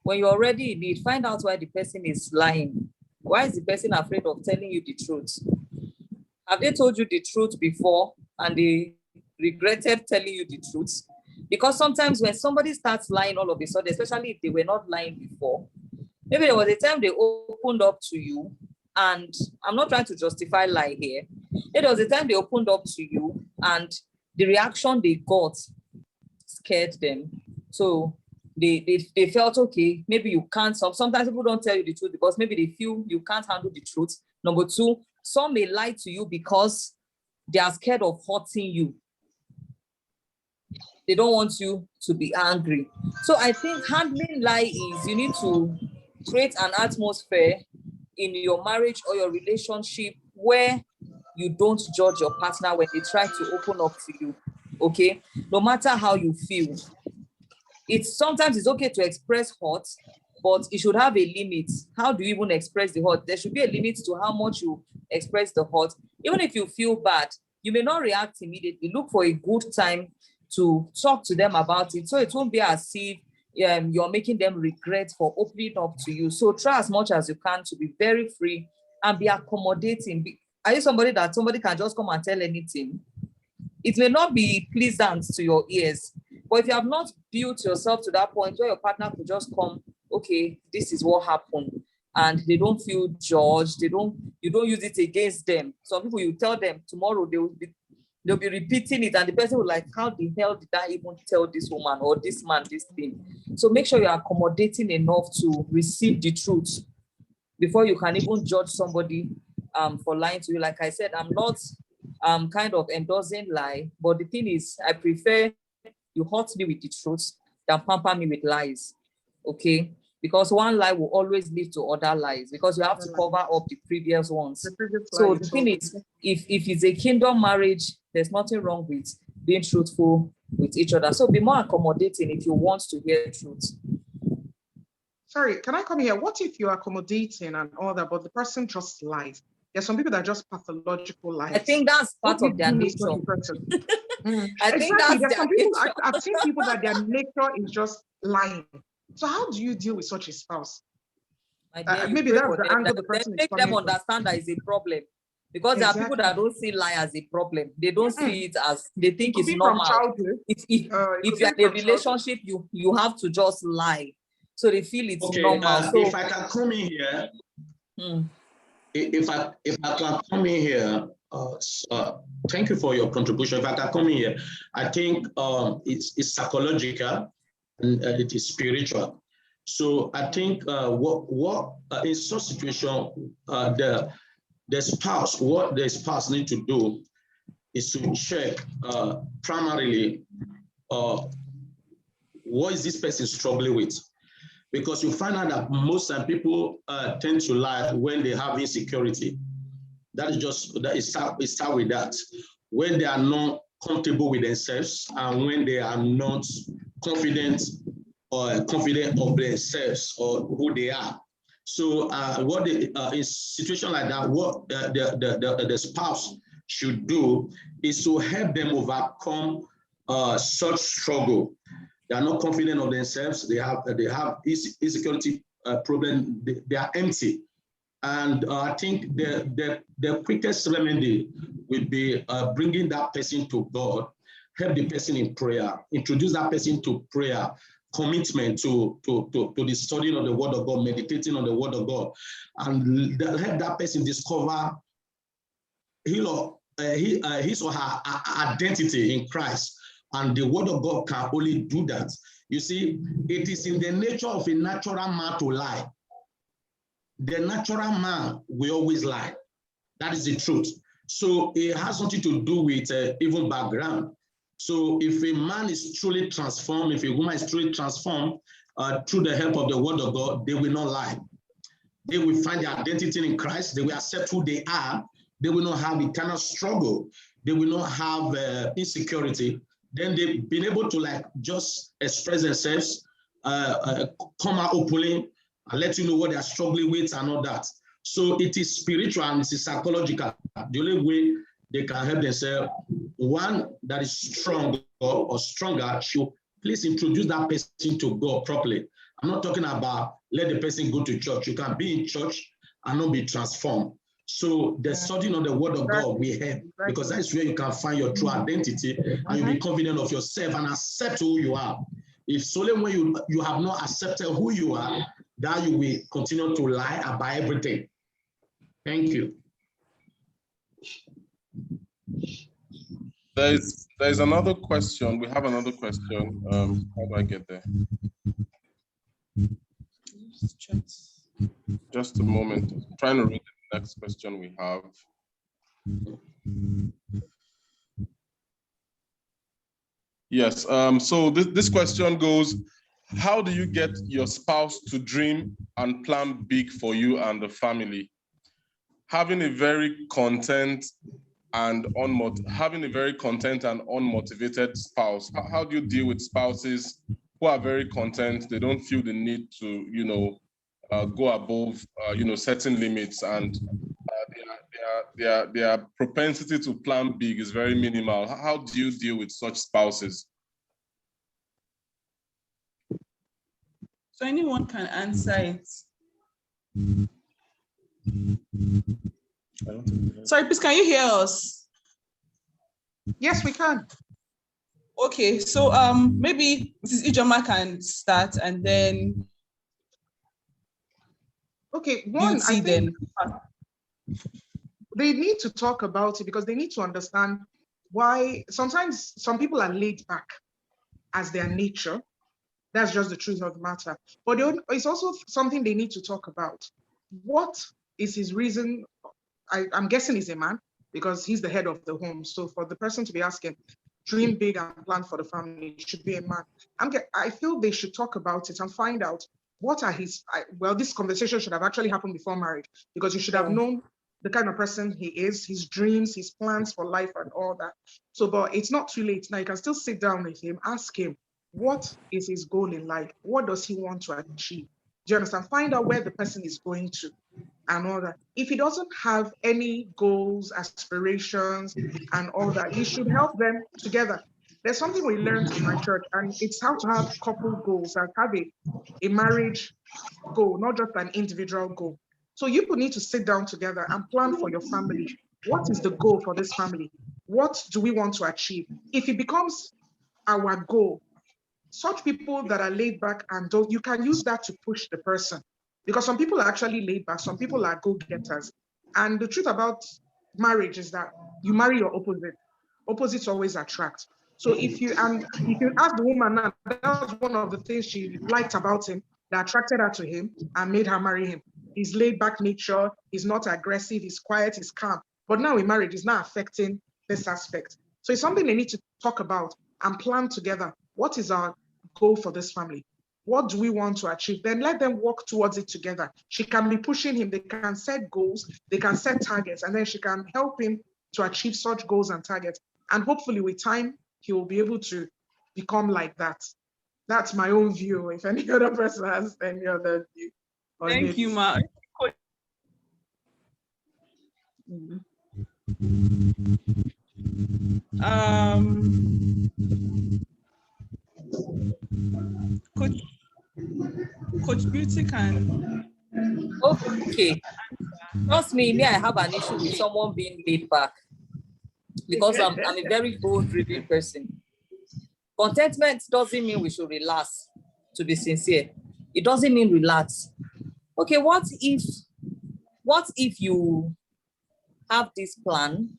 when you're already in need, find out why the person is lying. Why is the person afraid of telling you the truth? Have they told you the truth before and they regretted telling you the truth? Because sometimes when somebody starts lying all of a sudden, especially if they were not lying before, maybe there was a time they opened up to you, and I'm not trying to justify lie here. There was a time they opened up to you and the reaction they got scared them. So they felt, okay, maybe you can't. Sometimes people don't tell you the truth because maybe they feel you can't handle the truth. Number two, some may lie to you because they are scared of hurting you. They don't want you to be angry. So I think handling lie is you need to create an atmosphere in your marriage or your relationship where you don't judge your partner when they try to open up to you. Okay, no matter how you feel, sometimes it's okay to express hurt, but it should have a limit. How do you even express the hurt? There should be a limit to how much you express the hurt. Even if you feel bad, you may not react immediately. Look for a good time to talk to them about it, so it won't be as if you're making them regret for opening up to you. So try as much as you can to be very free and be accommodating. Are you somebody that somebody can just come and tell anything? It may not be pleasant to your ears, but if you have not built yourself to that point where your partner could just come, okay, this is what happened, and they don't feel judged, you don't use it against them. Some people, you tell them tomorrow, they'll be repeating it, and the person will like, how the hell did I even tell this woman or this man this thing? So make sure you're accommodating enough to receive the truth before you can even judge somebody for lying to you. Like I said, I'm not kind of endorsing lie, but the thing is, I prefer you hurt me with the truth than pamper me with lies, okay? Because one lie will always lead to other lies because you have to cover up the previous ones. So the thing is, if it's a kingdom marriage, there's nothing wrong with being truthful with each other. So be more accommodating if you want to hear truth. Sorry, can I come here? What if you're accommodating and all that, but the person just lies? There's some people that are just pathological lies. I think that's part of their nature. I think exactly. There's some people, I've seen people that their nature is just lying. So how do you deal with such a spouse? Maybe that's the angle the person make them understand that is a problem. Because there are people that don't see lie as a problem. They don't see it as, they think it's normal. If you're in a relationship, you have to just lie. So they feel it's normal. So if I can come in here, if I can come in here, thank you for your contribution. If I can come in here, I think it's psychological and it is spiritual. So I think what in such situation the spouse, what the spouse need to do is to check primarily what is this person struggling with. Because you find out that most time people tend to lie when they have insecurity. It start with that. When they are not comfortable with themselves and when they are not confident of themselves or who they are. So in situation like that, what the spouse should do is to help them overcome such struggle. They are not confident of themselves. They have insecurity problem. They are empty, and I think the quickest remedy would be bringing that person to God, help the person in prayer, introduce that person to prayer, commitment to the studying of the Word of God, meditating on the Word of God, and help that person discover his or her identity in Christ. And the Word of God can only do that. You see, it is in the nature of a natural man to lie. The natural man will always lie. That is the truth. So it has something to do with even background. So if a man is truly transformed, if a woman is truly transformed through the help of the Word of God, they will not lie. They will find their identity in Christ. They will accept who they are. They will not have eternal struggle. They will not have insecurity. Then they've been able to just express themselves, come out openly, and let you know what they're struggling with and all that. So it is spiritual and it is psychological. The only way they can help themselves, one that is strong or stronger, should please introduce that person to God properly. I'm not talking about let the person go to church. You can be in church and not be transformed. So the studying of the Word of God will help, because that is where you can find your true identity and you'll be confident of yourself and accept who you are. If solely when you have not accepted who you are, that you will continue to lie about everything. Thank you. There's another question. We have another question. How do I get there? Just a moment. I'm trying to read the next question we have. Yes. So this question goes: how do you get your spouse to dream and plan big for you and the family? Having a very content and unmotivated spouse. How do you deal with spouses who are very content? They don't feel the need to, go above, certain limits, and their propensity to plan big is very minimal. How do you deal with such spouses? So anyone can answer it. Sorry, please, can you hear us? Yes, we can. Okay, so maybe Mrs. Ijoma can start, and then okay, one, I think then they need to talk about it because they need to understand why sometimes some people are laid back as their nature. That's just the truth of the matter. But it's also something they need to talk about. What is his reason? I'm guessing he's a man because he's the head of the home. So for the person to be asking, dream big and plan for the family, should be a man. I feel they should talk about it and find out what are his, well, this conversation should have actually happened before marriage because you should have known the kind of person he is, his dreams, his plans for life and all that. So, but it's not too late. Now you can still sit down with him, ask him, what is his goal in life? What does he want to achieve? Do you understand? Find out where the person is going to and all that. If he doesn't have any goals, aspirations, and all that, you should help them together. There's something we learned in my church, and it's how to have couple goals and have a marriage goal, not just an individual goal. So you will need to sit down together and plan for your family. What is the goal for this family? What do we want to achieve? If it becomes our goal, such people that are laid back and don't, you can use that to push the person. Because some people are actually laid back, some people are go-getters. And the truth about marriage is that you marry your opposite. Opposites always attract. So if you ask the woman now, that was one of the things she liked about him that attracted her to him and made her marry him. He's laid back nature, he's not aggressive, he's quiet, he's calm. But now in marriage, it's not affecting this aspect. So it's something they need to talk about and plan together. What is our goal for this family? What do we want to achieve? Then let them work towards it together. She can be pushing him. They can set goals. They can set targets. And then she can help him to achieve such goals and targets. And hopefully with time, he will be able to become like that. That's my own view. If any other person has any other view. Thank you, Ma. Coach Beauty can. Okay. Trust me, I have an issue with someone being laid back because I'm a very goal-driven person. Contentment doesn't mean we should relax, to be sincere. It doesn't mean relax. Okay, what if you have this plan,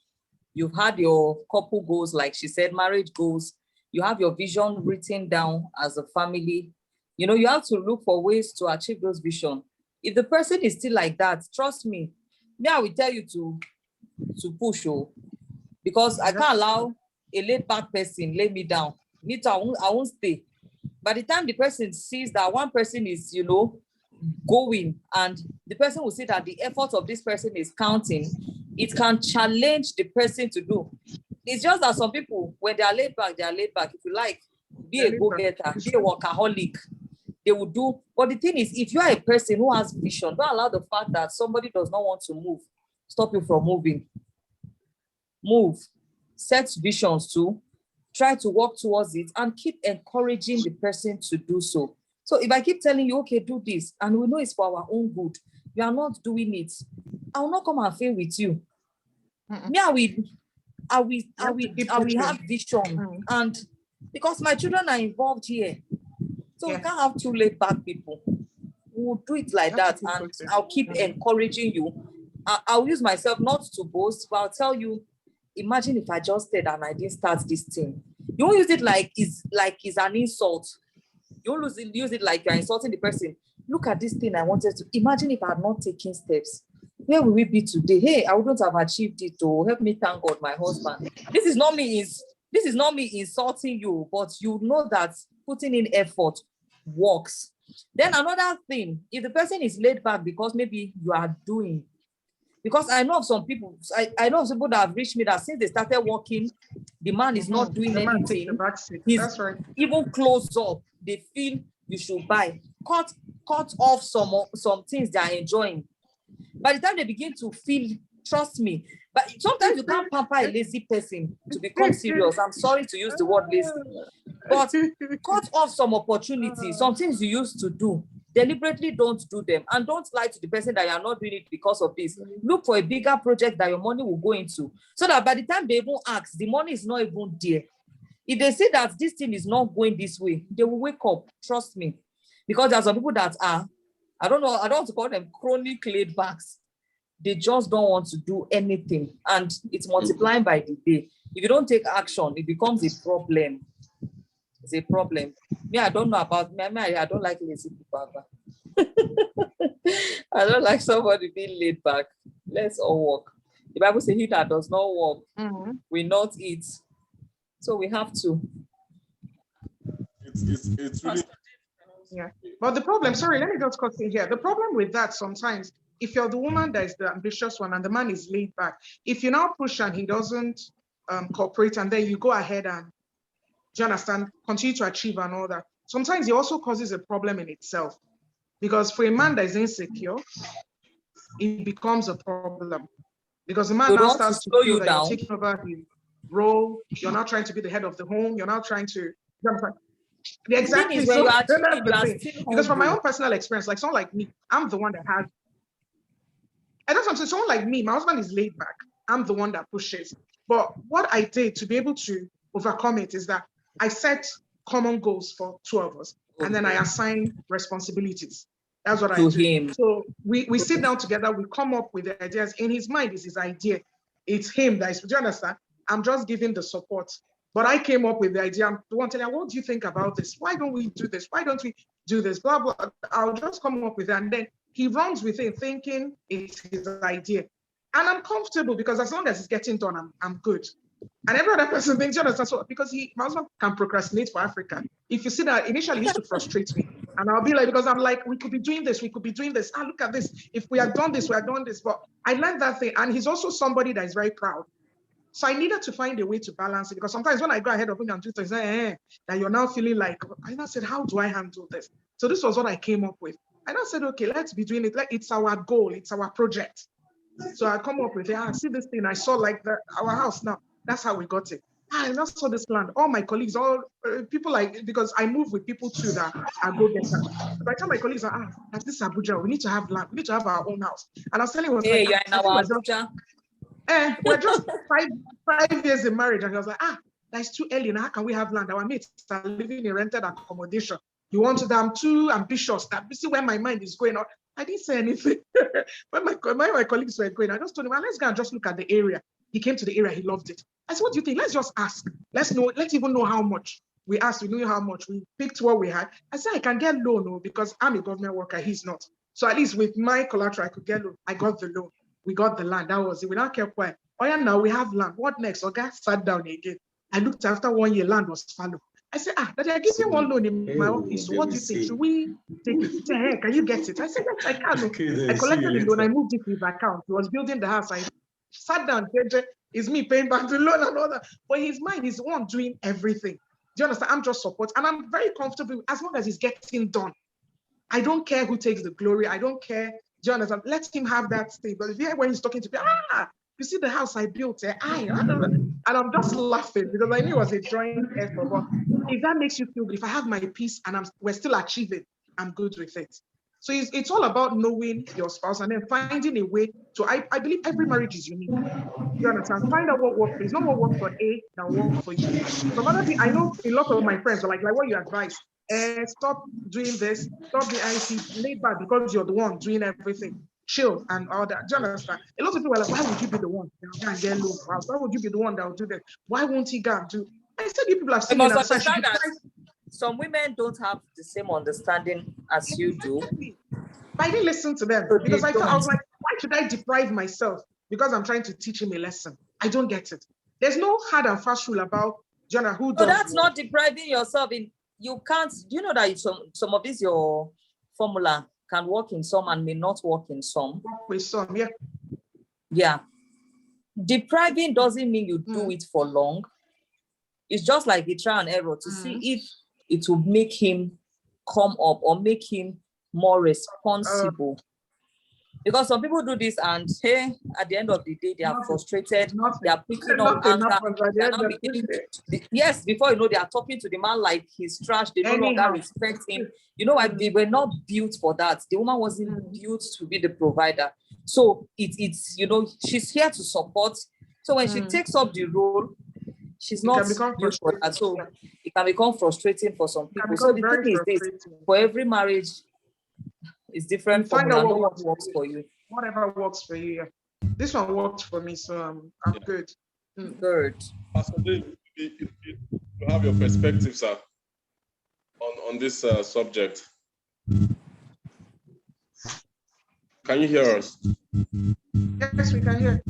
you've had your couple goals, like she said, marriage goals, you have your vision written down as a family, you have to look for ways to achieve those vision. If the person is still like that, trust me, I will tell you to push, because I can't allow a laid back person lay me down. Me too, I won't stay. By the time the person sees that one person is, going, and the person will see that the effort of this person is counting, it can challenge the person to do. It's just that some people, when they are laid back, if you like, be a go-getter, be a workaholic, they will do. But the thing is, if you are a person who has vision, don't allow the fact that somebody does not want to move stop you from moving. Move. Set visions too. Try to work towards it and keep encouraging the person to do so. So if I keep telling you, okay, do this, and we know it's for our own good, you are not doing it, I will not come and fail with you. Me, I will have vision, and because my children are involved here, so we can't have two laid back people. We'll do it like that, and I'll keep encouraging you. I'll use myself not to boast, but I'll tell you, imagine if I just said and I didn't start this thing. You won't use it like it's an insult. You don't use it like you're insulting the person. Look at this thing I wanted to. Imagine if I had not taken steps. Where will we be today? Hey, I wouldn't have achieved it. To help me thank God, my husband. This is not me insulting you, but you know that putting in effort works. Then another thing, if the person is laid back because maybe you are doing, because I know of some people, I know of some people that have reached me that since they started working, the man is not doing anything. He's That's right. even close up. They feel you should buy. Cut off some things they are enjoying. By the time they begin to feel, trust me, but sometimes you can't pamper a lazy person to become serious. I'm sorry to use the word lazy, but cut off some opportunities, some things you used to do. Deliberately don't do them, and don't lie to the person that you are not doing it because of this. Look for a bigger project that your money will go into, so that by the time they even ask, the money is not even there. If they see that this thing is not going this way, they will wake up, trust me. Because there are some people that are, I don't want to call them chronic laid backs. They just don't want to do anything, and it's multiplying by the day. If you don't take action, it becomes a problem. It's a problem. Me, I don't know about me. I don't like lazy people. I don't like somebody being laid back. Let's all work. The Bible says he that does not work will not eat. So we have to. It's really. Yeah. But the problem, sorry, let me just cut in here. The problem with that sometimes, if you're the woman that is the ambitious one and the man is laid back, if you now push and he doesn't cooperate, and then you go ahead and, do you understand, continue to achieve and all that, sometimes it also causes a problem in itself. Because for a man that is insecure, it becomes a problem. Because the man now starts to feel that you're taking over his role, you're not trying to be the head of the home, you're not trying to, exactly. So because from my own personal experience, like someone like me, I'm the one that has, and that's what I'm saying, someone like me, my husband is laid back, I'm the one that pushes. But what I did to be able to overcome it is that I set common goals for two of us, and then I assign responsibilities. That's what I do. Him. So we sit down together, we come up with the ideas. In his mind is his idea. It's him that is, do you understand? I'm just giving the support. But I came up with the idea. I'm the one telling him, what do you think about this? Why don't we do this? Why don't we do this? Blah, blah. I'll just come up with it. And then he runs with it thinking it's his idea. And I'm comfortable because as long as it's getting done, I'm good. And every other person thinks, you understand, so because my husband can procrastinate for Africa. If you see that, initially he used to frustrate me. And I'll be like, because I'm like, we could be doing this, we could be doing this. Ah, look at this. If we had done this, we had done this. But I learned that thing. And he's also somebody that is very proud. So I needed to find a way to balance it, because sometimes when I go ahead of him and do things, that you're now feeling like, I now said, how do I handle this? So this was what I came up with. And I said, okay, let's be doing it. Like, it's our goal, it's our project. So I come up with it. I see this thing, I saw like our house now. That's how we got it. I just saw this land. All my colleagues, all people like, because I move with people too that are go-getters. So I tell my colleagues, like this Abuja, we need to have land, we need to have our own house. And I was telling him, you're in our Abuja. We're just five years in marriage, and he was like, that's too early. Now how can we have land? Our mates are living in rented accommodation. You want to? I'm too ambitious. That see where my mind is going on. I didn't say anything. when my colleagues were going, I just told him, let's go and just look at the area. He came to the area, he loved it. I said, what do you think? Let's just ask. Let's even know how much. We asked, we knew how much. We picked what we had. I said, I can get loan, because I'm a government worker, he's not. So at least with my collateral, I could get loan. I got the loan. We got the land. That was it. We now kept quiet. Oh yeah, now we have land. What next? Okay, sat down again. I looked after 1 year, land was fallow. I said, Daddy, I gave you one loan in my office. So what do you think? Should we take it? He said, hey, can you get it? I said, yes, I can. I collected the loan. I moved it to his account. He was building the house. I sat down. It's me paying back the loan and all that. But his mind is the one doing everything. Do you understand? I'm just support. And I'm very comfortable as long as it's getting done. I don't care who takes the glory. I don't care. Do you understand? Let him have that thing. But if you hear when he's talking to me, you see the house I built, and I'm just laughing because I knew it was a joint effort. But if that makes you feel good, if I have my peace and we're still achieving, I'm good with it. So it's all about knowing your spouse and then finding a way to, I believe every marriage is unique. You understand? Find out what works for you. It's not what works for A that works for you. Some other thing, I know a lot of my friends are like what you advise. Stop doing this, stop the IC, laid back because you're the one doing everything. Chill and all that. Do you understand? A lot of people are like, why would you be the one that will go and get loan? Why would you be the one that will do that? Why won't he go and do? I said, you people have seen it outside. some women don't have the same understanding as you do. I didn't listen to them So because they I was don't. like, why should I deprive myself because I'm trying to teach him a lesson? I don't get it. There's no hard and fast rule about Jonah who So does that's what. not depriving yourself. You can't. Do you know that some of these your formula can work in some and may not work in some? With some, yeah. Yeah. Depriving doesn't mean you do it for long. It's just like a trial and error to see if it will make him come up or make him more responsible. Because some people do this and hey, at the end of the day, they are frustrated, they are picking up anger. Yes, before you know, they are talking to the man like he's trash, they no longer respect him. You know what? They were not built for that. The woman wasn't built to be the provider. So it's you know, she's here to support. So when she takes up the role, she's not built for that. So it can become frustrating for some people. So the thing is this, for every marriage, it's different formula. No one works for you. Whatever works for you. Yeah. This one works for me, so I'm good. Good. Pastor Dave, you have your perspectives, sir, on this subject. Can you hear us? Yes, we can hear.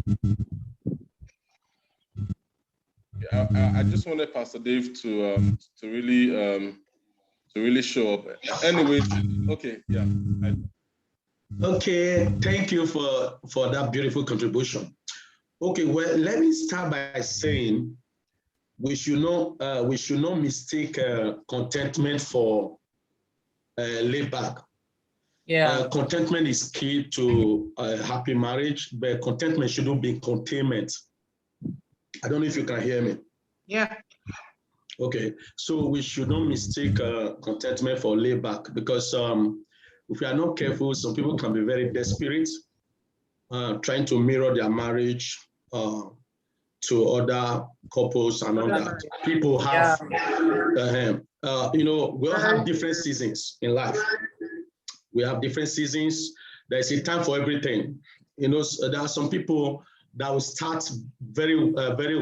I just wanted Pastor Dave to really show up. Anyway, okay, yeah. Okay, thank you for that beautiful contribution. Okay, well, let me start by saying we should not mistake contentment for layback. Yeah. Contentment is key to a happy marriage, but contentment shouldn't be containment. I don't know if you can hear me. Yeah. Okay, so we should not mistake contentment for layback because if we are not careful, some people can be very desperate, trying to mirror their marriage to other couples and all that. People have, we all have different seasons in life. We have different seasons. There's a time for everything. There are some people that will start very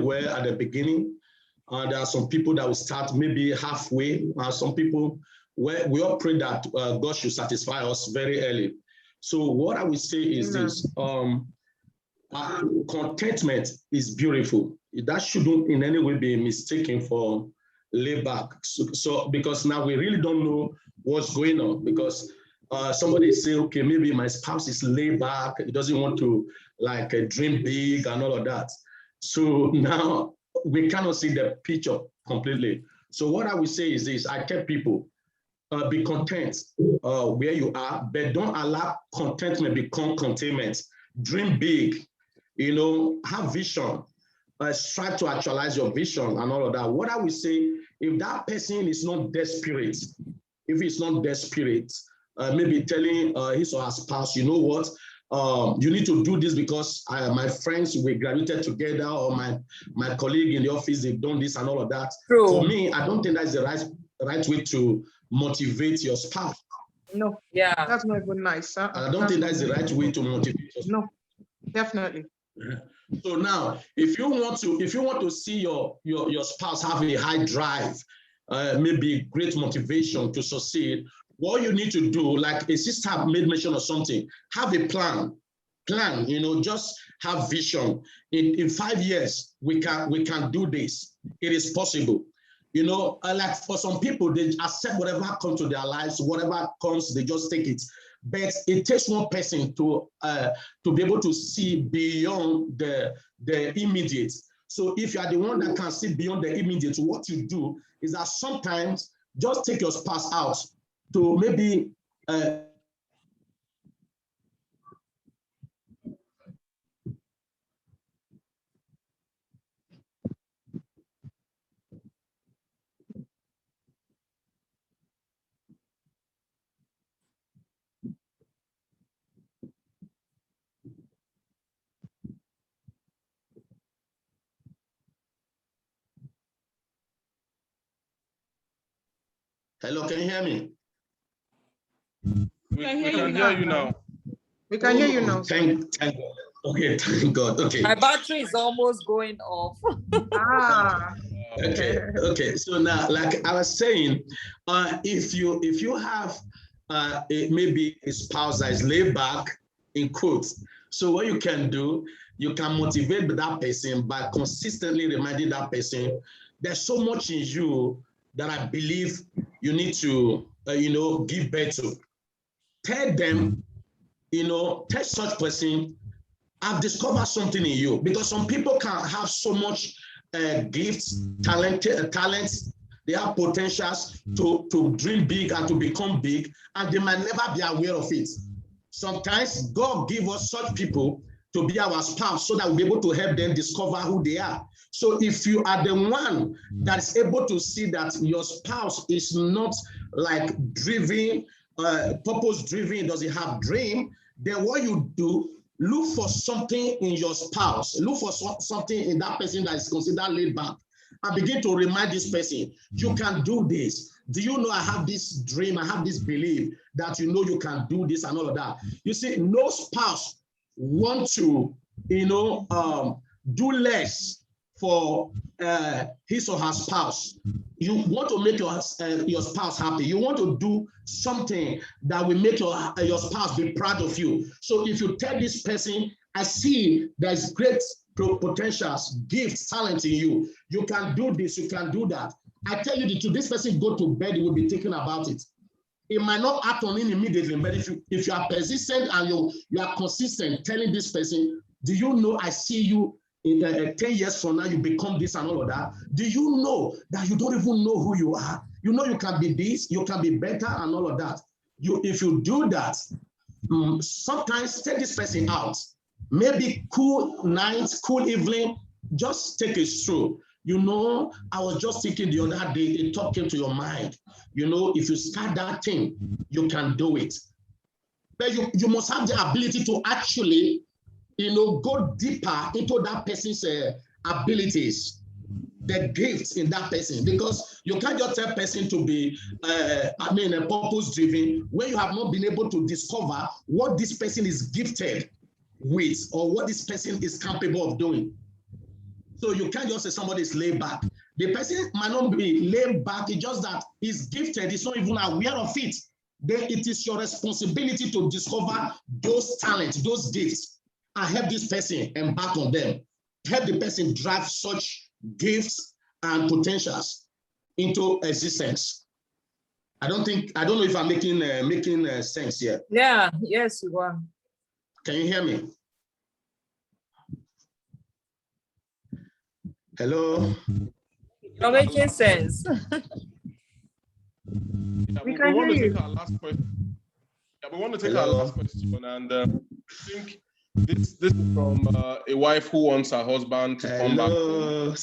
well at the beginning. There are some people that will start maybe halfway. Some people, we all pray that God should satisfy us very early. So what I would say is this, contentment is beautiful. That shouldn't in any way be mistaken for layback. So because now we really don't know what's going on because somebody say, okay, maybe my spouse is laid back. He doesn't want to dream big and all of that. So now we cannot see the picture completely. So what I would say is this, I tell people, be content where you are, but don't allow contentment become containment. Dream big, have vision, strive to actualize your vision and all of that. What I would say, if that person is not desperate, if it's not desperate, maybe telling his or her spouse, you know what, you need to do this because my friends, we graduated together, or my colleague in the office, they've done this and all of that. True. For me, I don't think that's the right way to motivate your spouse. No, yeah, that's not even nice. I don't think that's the right way to motivate your spouse. No, definitely. So now, if you want to see your spouse have a high drive, maybe great motivation to succeed, what you need to do, like a sister made mention of something, have a plan, just have vision. In 5 years, we can do this. It is possible. Like for some people, they accept whatever comes to their lives, whatever comes, they just take it. But it takes one person to be able to see beyond the immediate. So if you are the one that can see beyond the immediate, what you do is that sometimes just take your spouse out to maybe hello, can you hear me? We can hear you now. We can hear you now. Thank God. Okay, thank God. Okay. my battery is almost going off. Okay. So now, like I was saying, if you have maybe a spouse that is laid back in quotes, so what you can do, you can motivate that person by consistently reminding that person there's so much in you that I believe you need to give birth to. Tell them, tell such person, I've discovered something in you, because some people can have so much gifts, talents, they have potentials to dream big and to become big, and they might never be aware of it. Sometimes God gives us such people to be our spouse so that we'll be able to help them discover who they are. So if you are the one that is able to see that your spouse is not like driven, purpose driven, doesn't have dream, then what you do, look for something in your spouse, look for something in that person that is considered laid back, and begin to remind this person, you can do this. Do you know I have this dream, I have this belief that you can do this and all of that. You see, no spouse want to, do less for his or her spouse. You want to make your spouse happy. You want to do something that will make your spouse be proud of you. So if you tell this person, I see there's great potentials, gifts, talent in you. You can do this, you can do that. I tell you, to this person go to bed, he will be thinking about it. It might not act on it immediately, but if you are persistent and you are consistent telling this person, do you know I see you in 10 years from now, you become this and all of that. Do you know that you don't even know who you are? You know you can be this, you can be better and all of that. If you do that, sometimes take this person out. Maybe cool night, cool evening, just take a stroll. I was just thinking the other day, a thought came to your mind. If you start that thing, you can do it. But you must have the ability to actually, go deeper into that person's abilities, the gifts in that person, because you can't just tell a person to be, purpose-driven when you have not been able to discover what this person is gifted with or what this person is capable of doing. So you can't just say somebody is laid back. The person might not be laid back, it's just that he's gifted, he's not even aware of it. Then it is your responsibility to discover those talents, those gifts, and help this person embark on them. Help the person drive such gifts and potentials into existence. I don't know if I'm making sense here. Yeah, yes, you are. Can you hear me? Hello? You're making sense. We want to take our last question. We want to take our last question, and I think this is from a wife who wants her husband to come back home.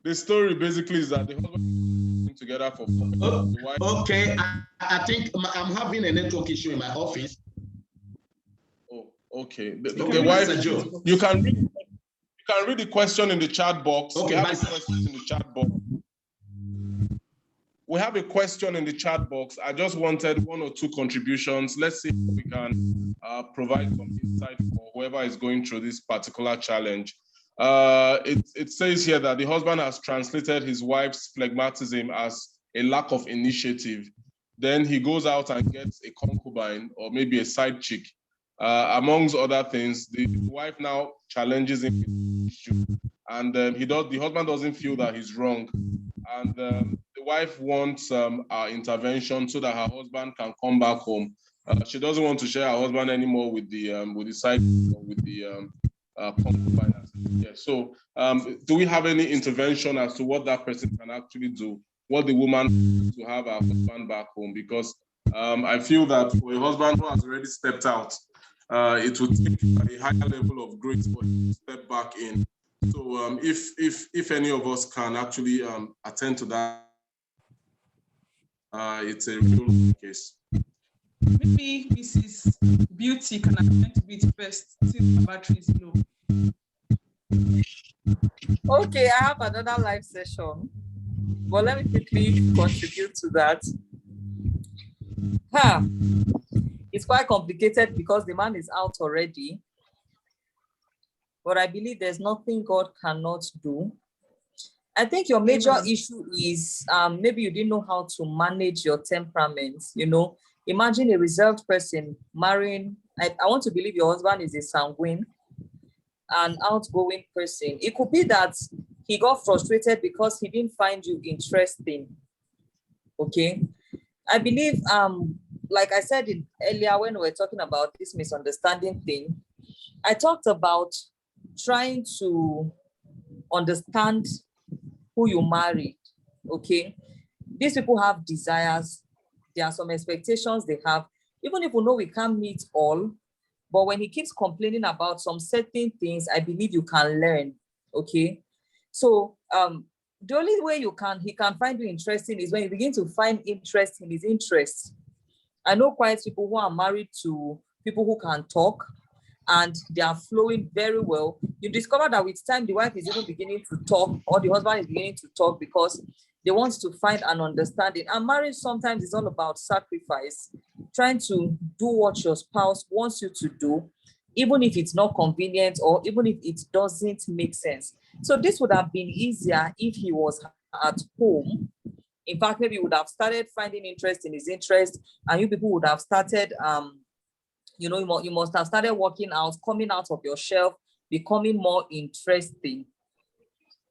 The story basically is that the husband is together for 4 years. The wife, okay, I think I'm having a network issue in my office. Oh, okay. The wife, you can read the question in the chat box. Okay, we have a question in the chat box. We have a question in the chat box. I just wanted 1 or 2 contributions. Let's see if we can provide some insight for whoever is going through this particular challenge. It says here that the husband has translated his wife's phlegmatism as a lack of initiative. Then he goes out and gets a concubine or maybe a side chick. Amongst other things, the wife now challenges him with the issue, and the husband doesn't feel that he's wrong, and the wife wants our intervention so that her husband can come back home. She doesn't want to share her husband anymore with the side or with the concubine. Yeah. So, do we have any intervention as to what that person can actually do? What the woman to have her husband back home? Because I feel that for a husband who has already stepped out, it would take a higher level of grace for him to step back in. So if any of us can actually attend to that, it's a real case. Maybe Mrs. Beauty can attend to it first since the battery is low. Okay, I have another live session, but let me quickly contribute to that. It's quite complicated because the man is out already. but I believe there's nothing God cannot do. I think your major issue is maybe you didn't know how to manage your temperament. You know, imagine a reserved person marrying. I want to believe your husband is a sanguine, an outgoing person. It could be that he got frustrated because he didn't find you interesting. Okay. I believe, like I said earlier when we were talking about this misunderstanding thing, I talked about trying to understand who you married. Okay. These people have desires. There are some expectations they have. Even if we know we can't meet all, but when he keeps complaining about some certain things, I believe you can learn. Okay. So the only way he can find you interesting is when you begin to find interest in his interests. I know quite people who are married to people who can talk and they are flowing very well. You discover that with time, the wife is even beginning to talk or the husband is beginning to talk because they want to find an understanding. And marriage sometimes is all about sacrifice, trying to do what your spouse wants you to do, even if it's not convenient or even if it doesn't make sense. So this would have been easier if he was at home. In fact, maybe you would have started finding interest in his interest and you people would have started, you must have started working out, coming out of your shelf, becoming more interesting.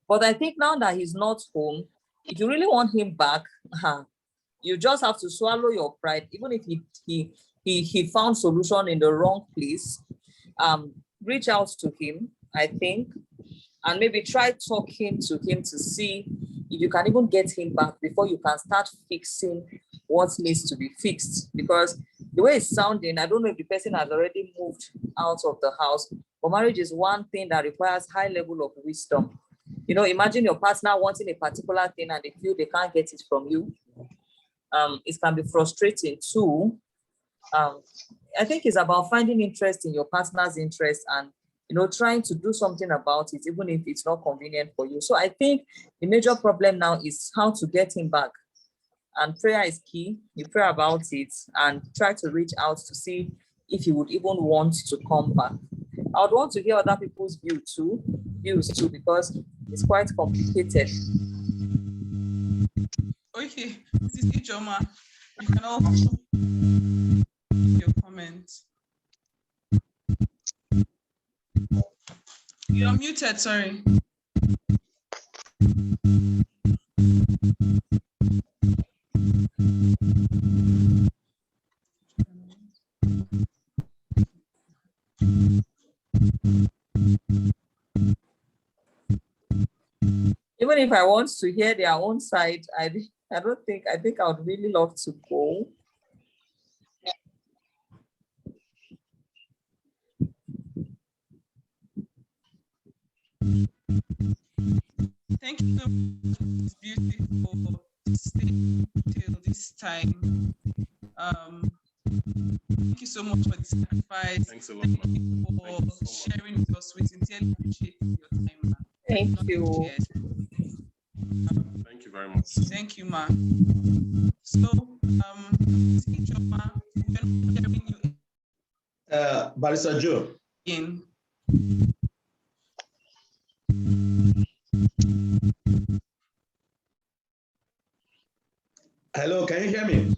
But I think now that he's not home, if you really want him back, you just have to swallow your pride, even if he found solution in the wrong place. Reach out to him, I think, and maybe try talking to him to see if you can even get him back before you can start fixing what needs to be fixed. Because the way it's sounding, I don't know if the person has already moved out of the house, but marriage is one thing that requires high level of wisdom. You know, imagine your partner wanting a particular thing and they feel they can't get it from you. It can be frustrating too. I think it's about finding interest in your partner's interest and trying to do something about it, even if it's not convenient for you. So I think the major problem now is how to get him back. And prayer is key. You pray about it and try to reach out to see if he would even want to come back. I would want to hear other people's views too, because it's quite complicated. Okay, this is Ijoma. You can also your comments. You're muted, sorry. Even if I want to hear their own side, I think I would really love to go. Thank you so much. It's beautiful to stay till this time. Thank you so much for this advice. Thanks a lot, Thank you for sharing with us. We sincerely appreciate your time. Thank you. Thank you very much. Thank you, ma. So, Ijoma, we're not hearing you Barrister Joe. again. Hello, can you hear me?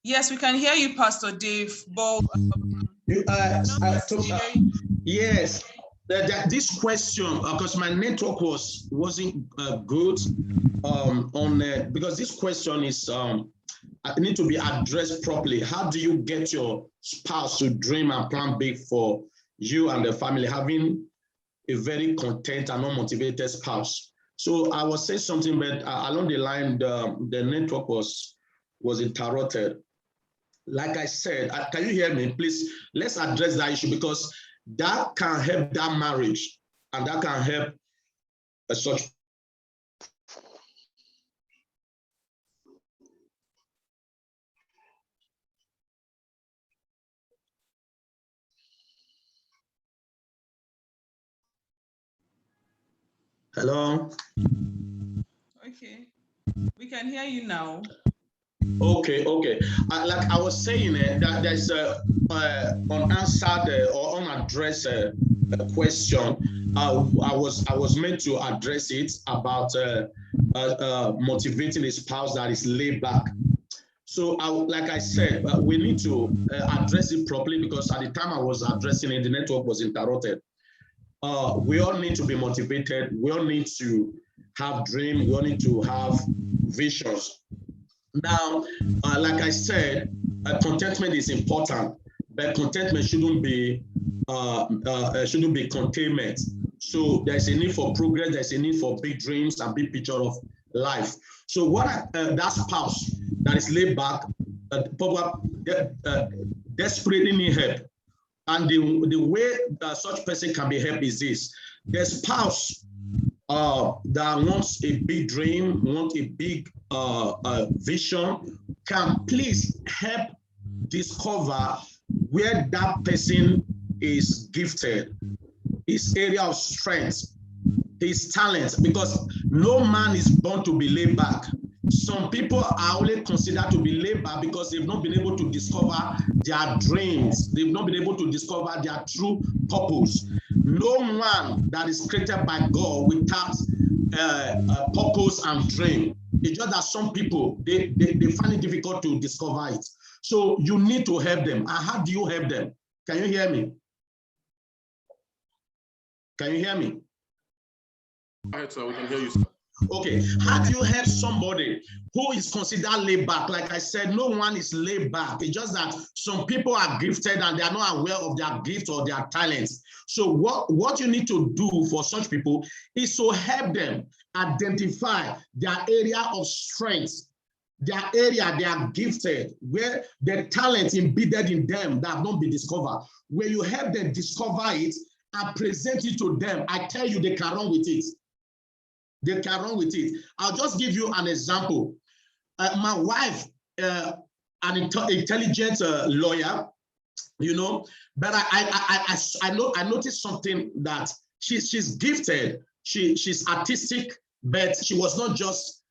Yes, we can hear you, Pastor Dave. But yes, this question, because my network wasn't good because this question is need to be addressed properly. How do you get your spouse to dream and plan big for you and the family, having a very content and unmotivated spouse? So I was saying something, but along the line, the network was interrupted. Like I said, can you hear me? Please, let's address that issue because that can help that marriage and that can help such. Hello? okay, we can hear you now. Okay. Like I was saying, that there's a unanswered or unaddressed question. I was meant to address it about motivating a spouse that is laid back. So, like I said, we need to address it properly, because at the time I was addressing it, the network was interrupted. We all need to be motivated. We all need to have dreams. We all need to have visions. Now, like I said, contentment is important, but contentment shouldn't be containment. So there's a need for progress. There's a need for big dreams and big picture of life. So that spouse that is laid back, desperately need help, and the way such person can be helped is this: the spouse that wants a big dream, wants a big vision, can please help discover where that person is gifted, his area of strength, his talent, because no man is born to be laid back. Some people are only considered to be laid back because they've not been able to discover their dreams. They've not been able to discover their true purpose. No one that is created by God without purpose and dream. It's just that some people, they find it difficult to discover it. So you need to help them. And how do you help them? Can you hear me? Can you hear me? All right, sir, we can hear you, sir. Okay, how do you help somebody who is considered laid back? Like I said, no one is laid back. It's just that some people are gifted and they are not aware of their gift or their talents. So what you need to do for such people is to help them identify their area of strength, their area they are gifted, where the talent embedded in them that have not been discovered. Where you help them discover it and present it to them, I tell you, they can run with it. They can run with it. I'll just give you an example. My wife, an intelligent lawyer, but I noticed something, that she's gifted. She's artistic, but she was not just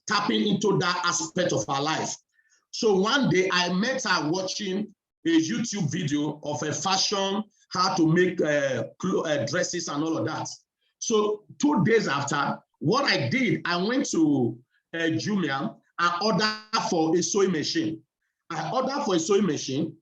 tapping into that aspect of her life. So one day I met her watching a YouTube video of a fashion, how to make dresses and all of that. So 2 days after, what I did, I went to Jumia and ordered for a sewing machine. I ordered for a sewing machine,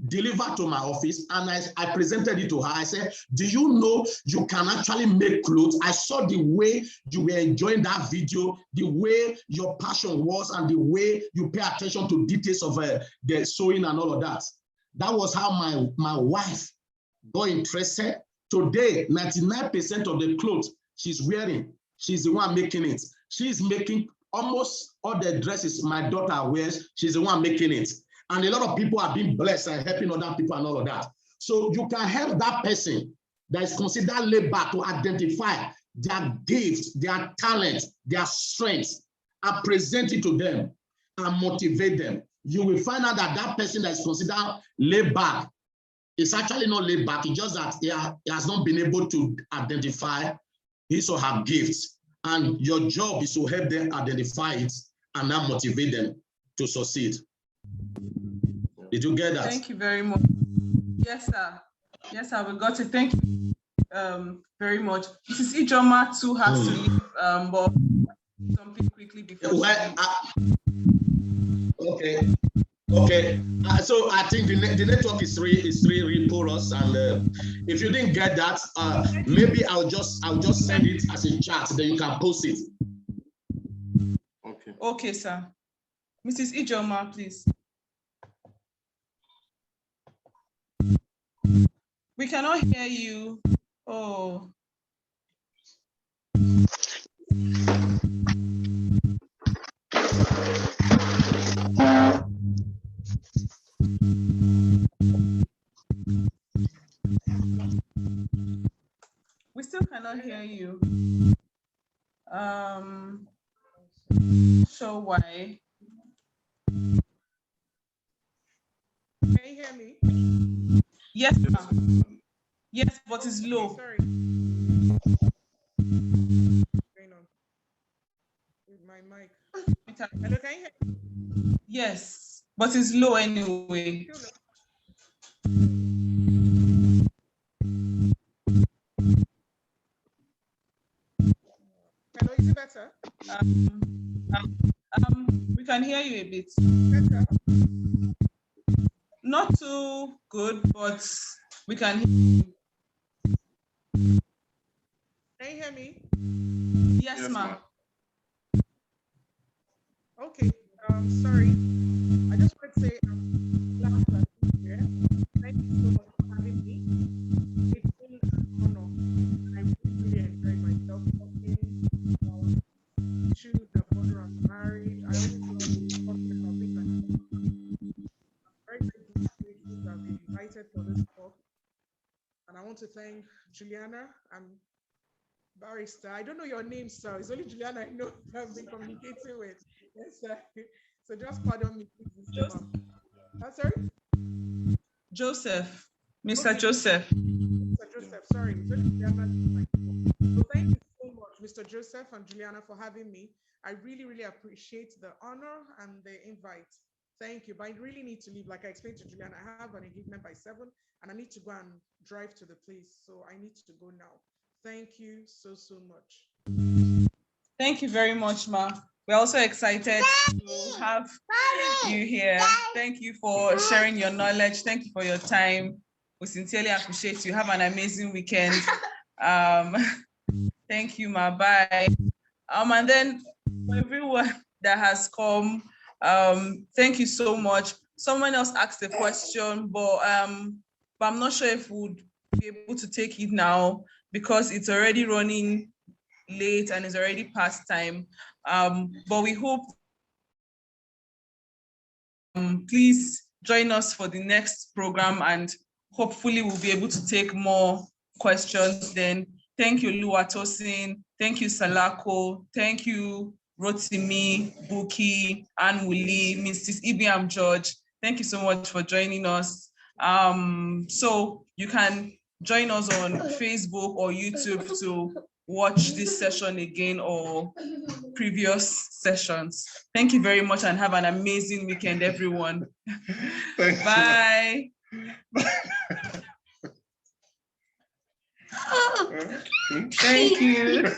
delivered to my office, and I presented it to her. I said, do you know you can actually make clothes? I saw the way you were enjoying that video, the way your passion was, and the way you pay attention to details of the sewing and all of that. That was how my wife got interested. Today, 99% of the clothes she's wearing, she's the one making it. She's making almost all the dresses my daughter wears, she's the one making it. And a lot of people are being blessed and helping other people and all of that. So you can help that person that is considered laid back to identify their gifts, their talent, their strengths, and present it to them and motivate them. You will find out that that person that is considered laid back, it's actually not laid back. It's just that he has not been able to identify his or her gifts. And your job is to help them identify it and now motivate them to succeed. Did you get that? Thank you very much. Yes, sir. Yes, sir. We got it. Thank you very much. Mrs. Ijoma too has to leave, but something quickly before. Well, okay. So I think the network is really porous, and if you didn't get that, maybe I'll just send it as a chat, then you can post it. Okay. Okay, sir. Mrs. Ijoma, please. We cannot hear you. Oh. We still cannot hear you. So why? Can you hear me? Yes, ma'am. Yes, but it's low. Sorry. with my mic. We can- Hello, can you hear me? Yes, but it's low anyway. Hello, is it better? We can hear you a bit. Better. Not too good, but we can hear you. Can you hear me? Yes, ma'am. Okay. Sorry. I just want to say I'm glad to be here. Thank you so much for having me. It's been an honor. I really enjoyed myself talking about issues that bother us married. I always love talking about things like that. I'm very, very grateful to have been invited for this talk. And I want to thank Juliana and Barrister. I don't know your name, sir. It's only Juliana I know I've been communicating with. Yes, sir. So just pardon me, please, Mr. Sorry? Joseph, Mr. Okay. Joseph. Mr. Joseph, sorry. It's only Juliana. So thank you so much, Mr. Joseph and Juliana, for having me. I really, really appreciate the honor and the invite. Thank you. But I really need to leave. Like I explained to Juliana, I have an engagement by 7 and I need to go and drive to the place. So I need to go now. Thank you so, so much. Thank you very much, Ma. We're also excited to have you here. Thank you for sharing your knowledge. Thank you for your time. We sincerely appreciate you. Have an amazing weekend. Thank you, Ma. Bye. And then for everyone that has come, thank you so much. Someone else asked a question, but I'm not sure if we'll be able to take it now because it's already running late and it's already past time. But we hope please join us for the next program and hopefully we'll be able to take more questions then. Thank you, Luatosin. Thank you, Salako. Thank you, Rotimi, Buki, Anne Wuli, Mrs. Ibiam George. Thank you so much for joining us. So you can join us on Facebook or YouTube to watch this session again or previous sessions. Thank you very much and have an amazing weekend, everyone. Bye. Thank you.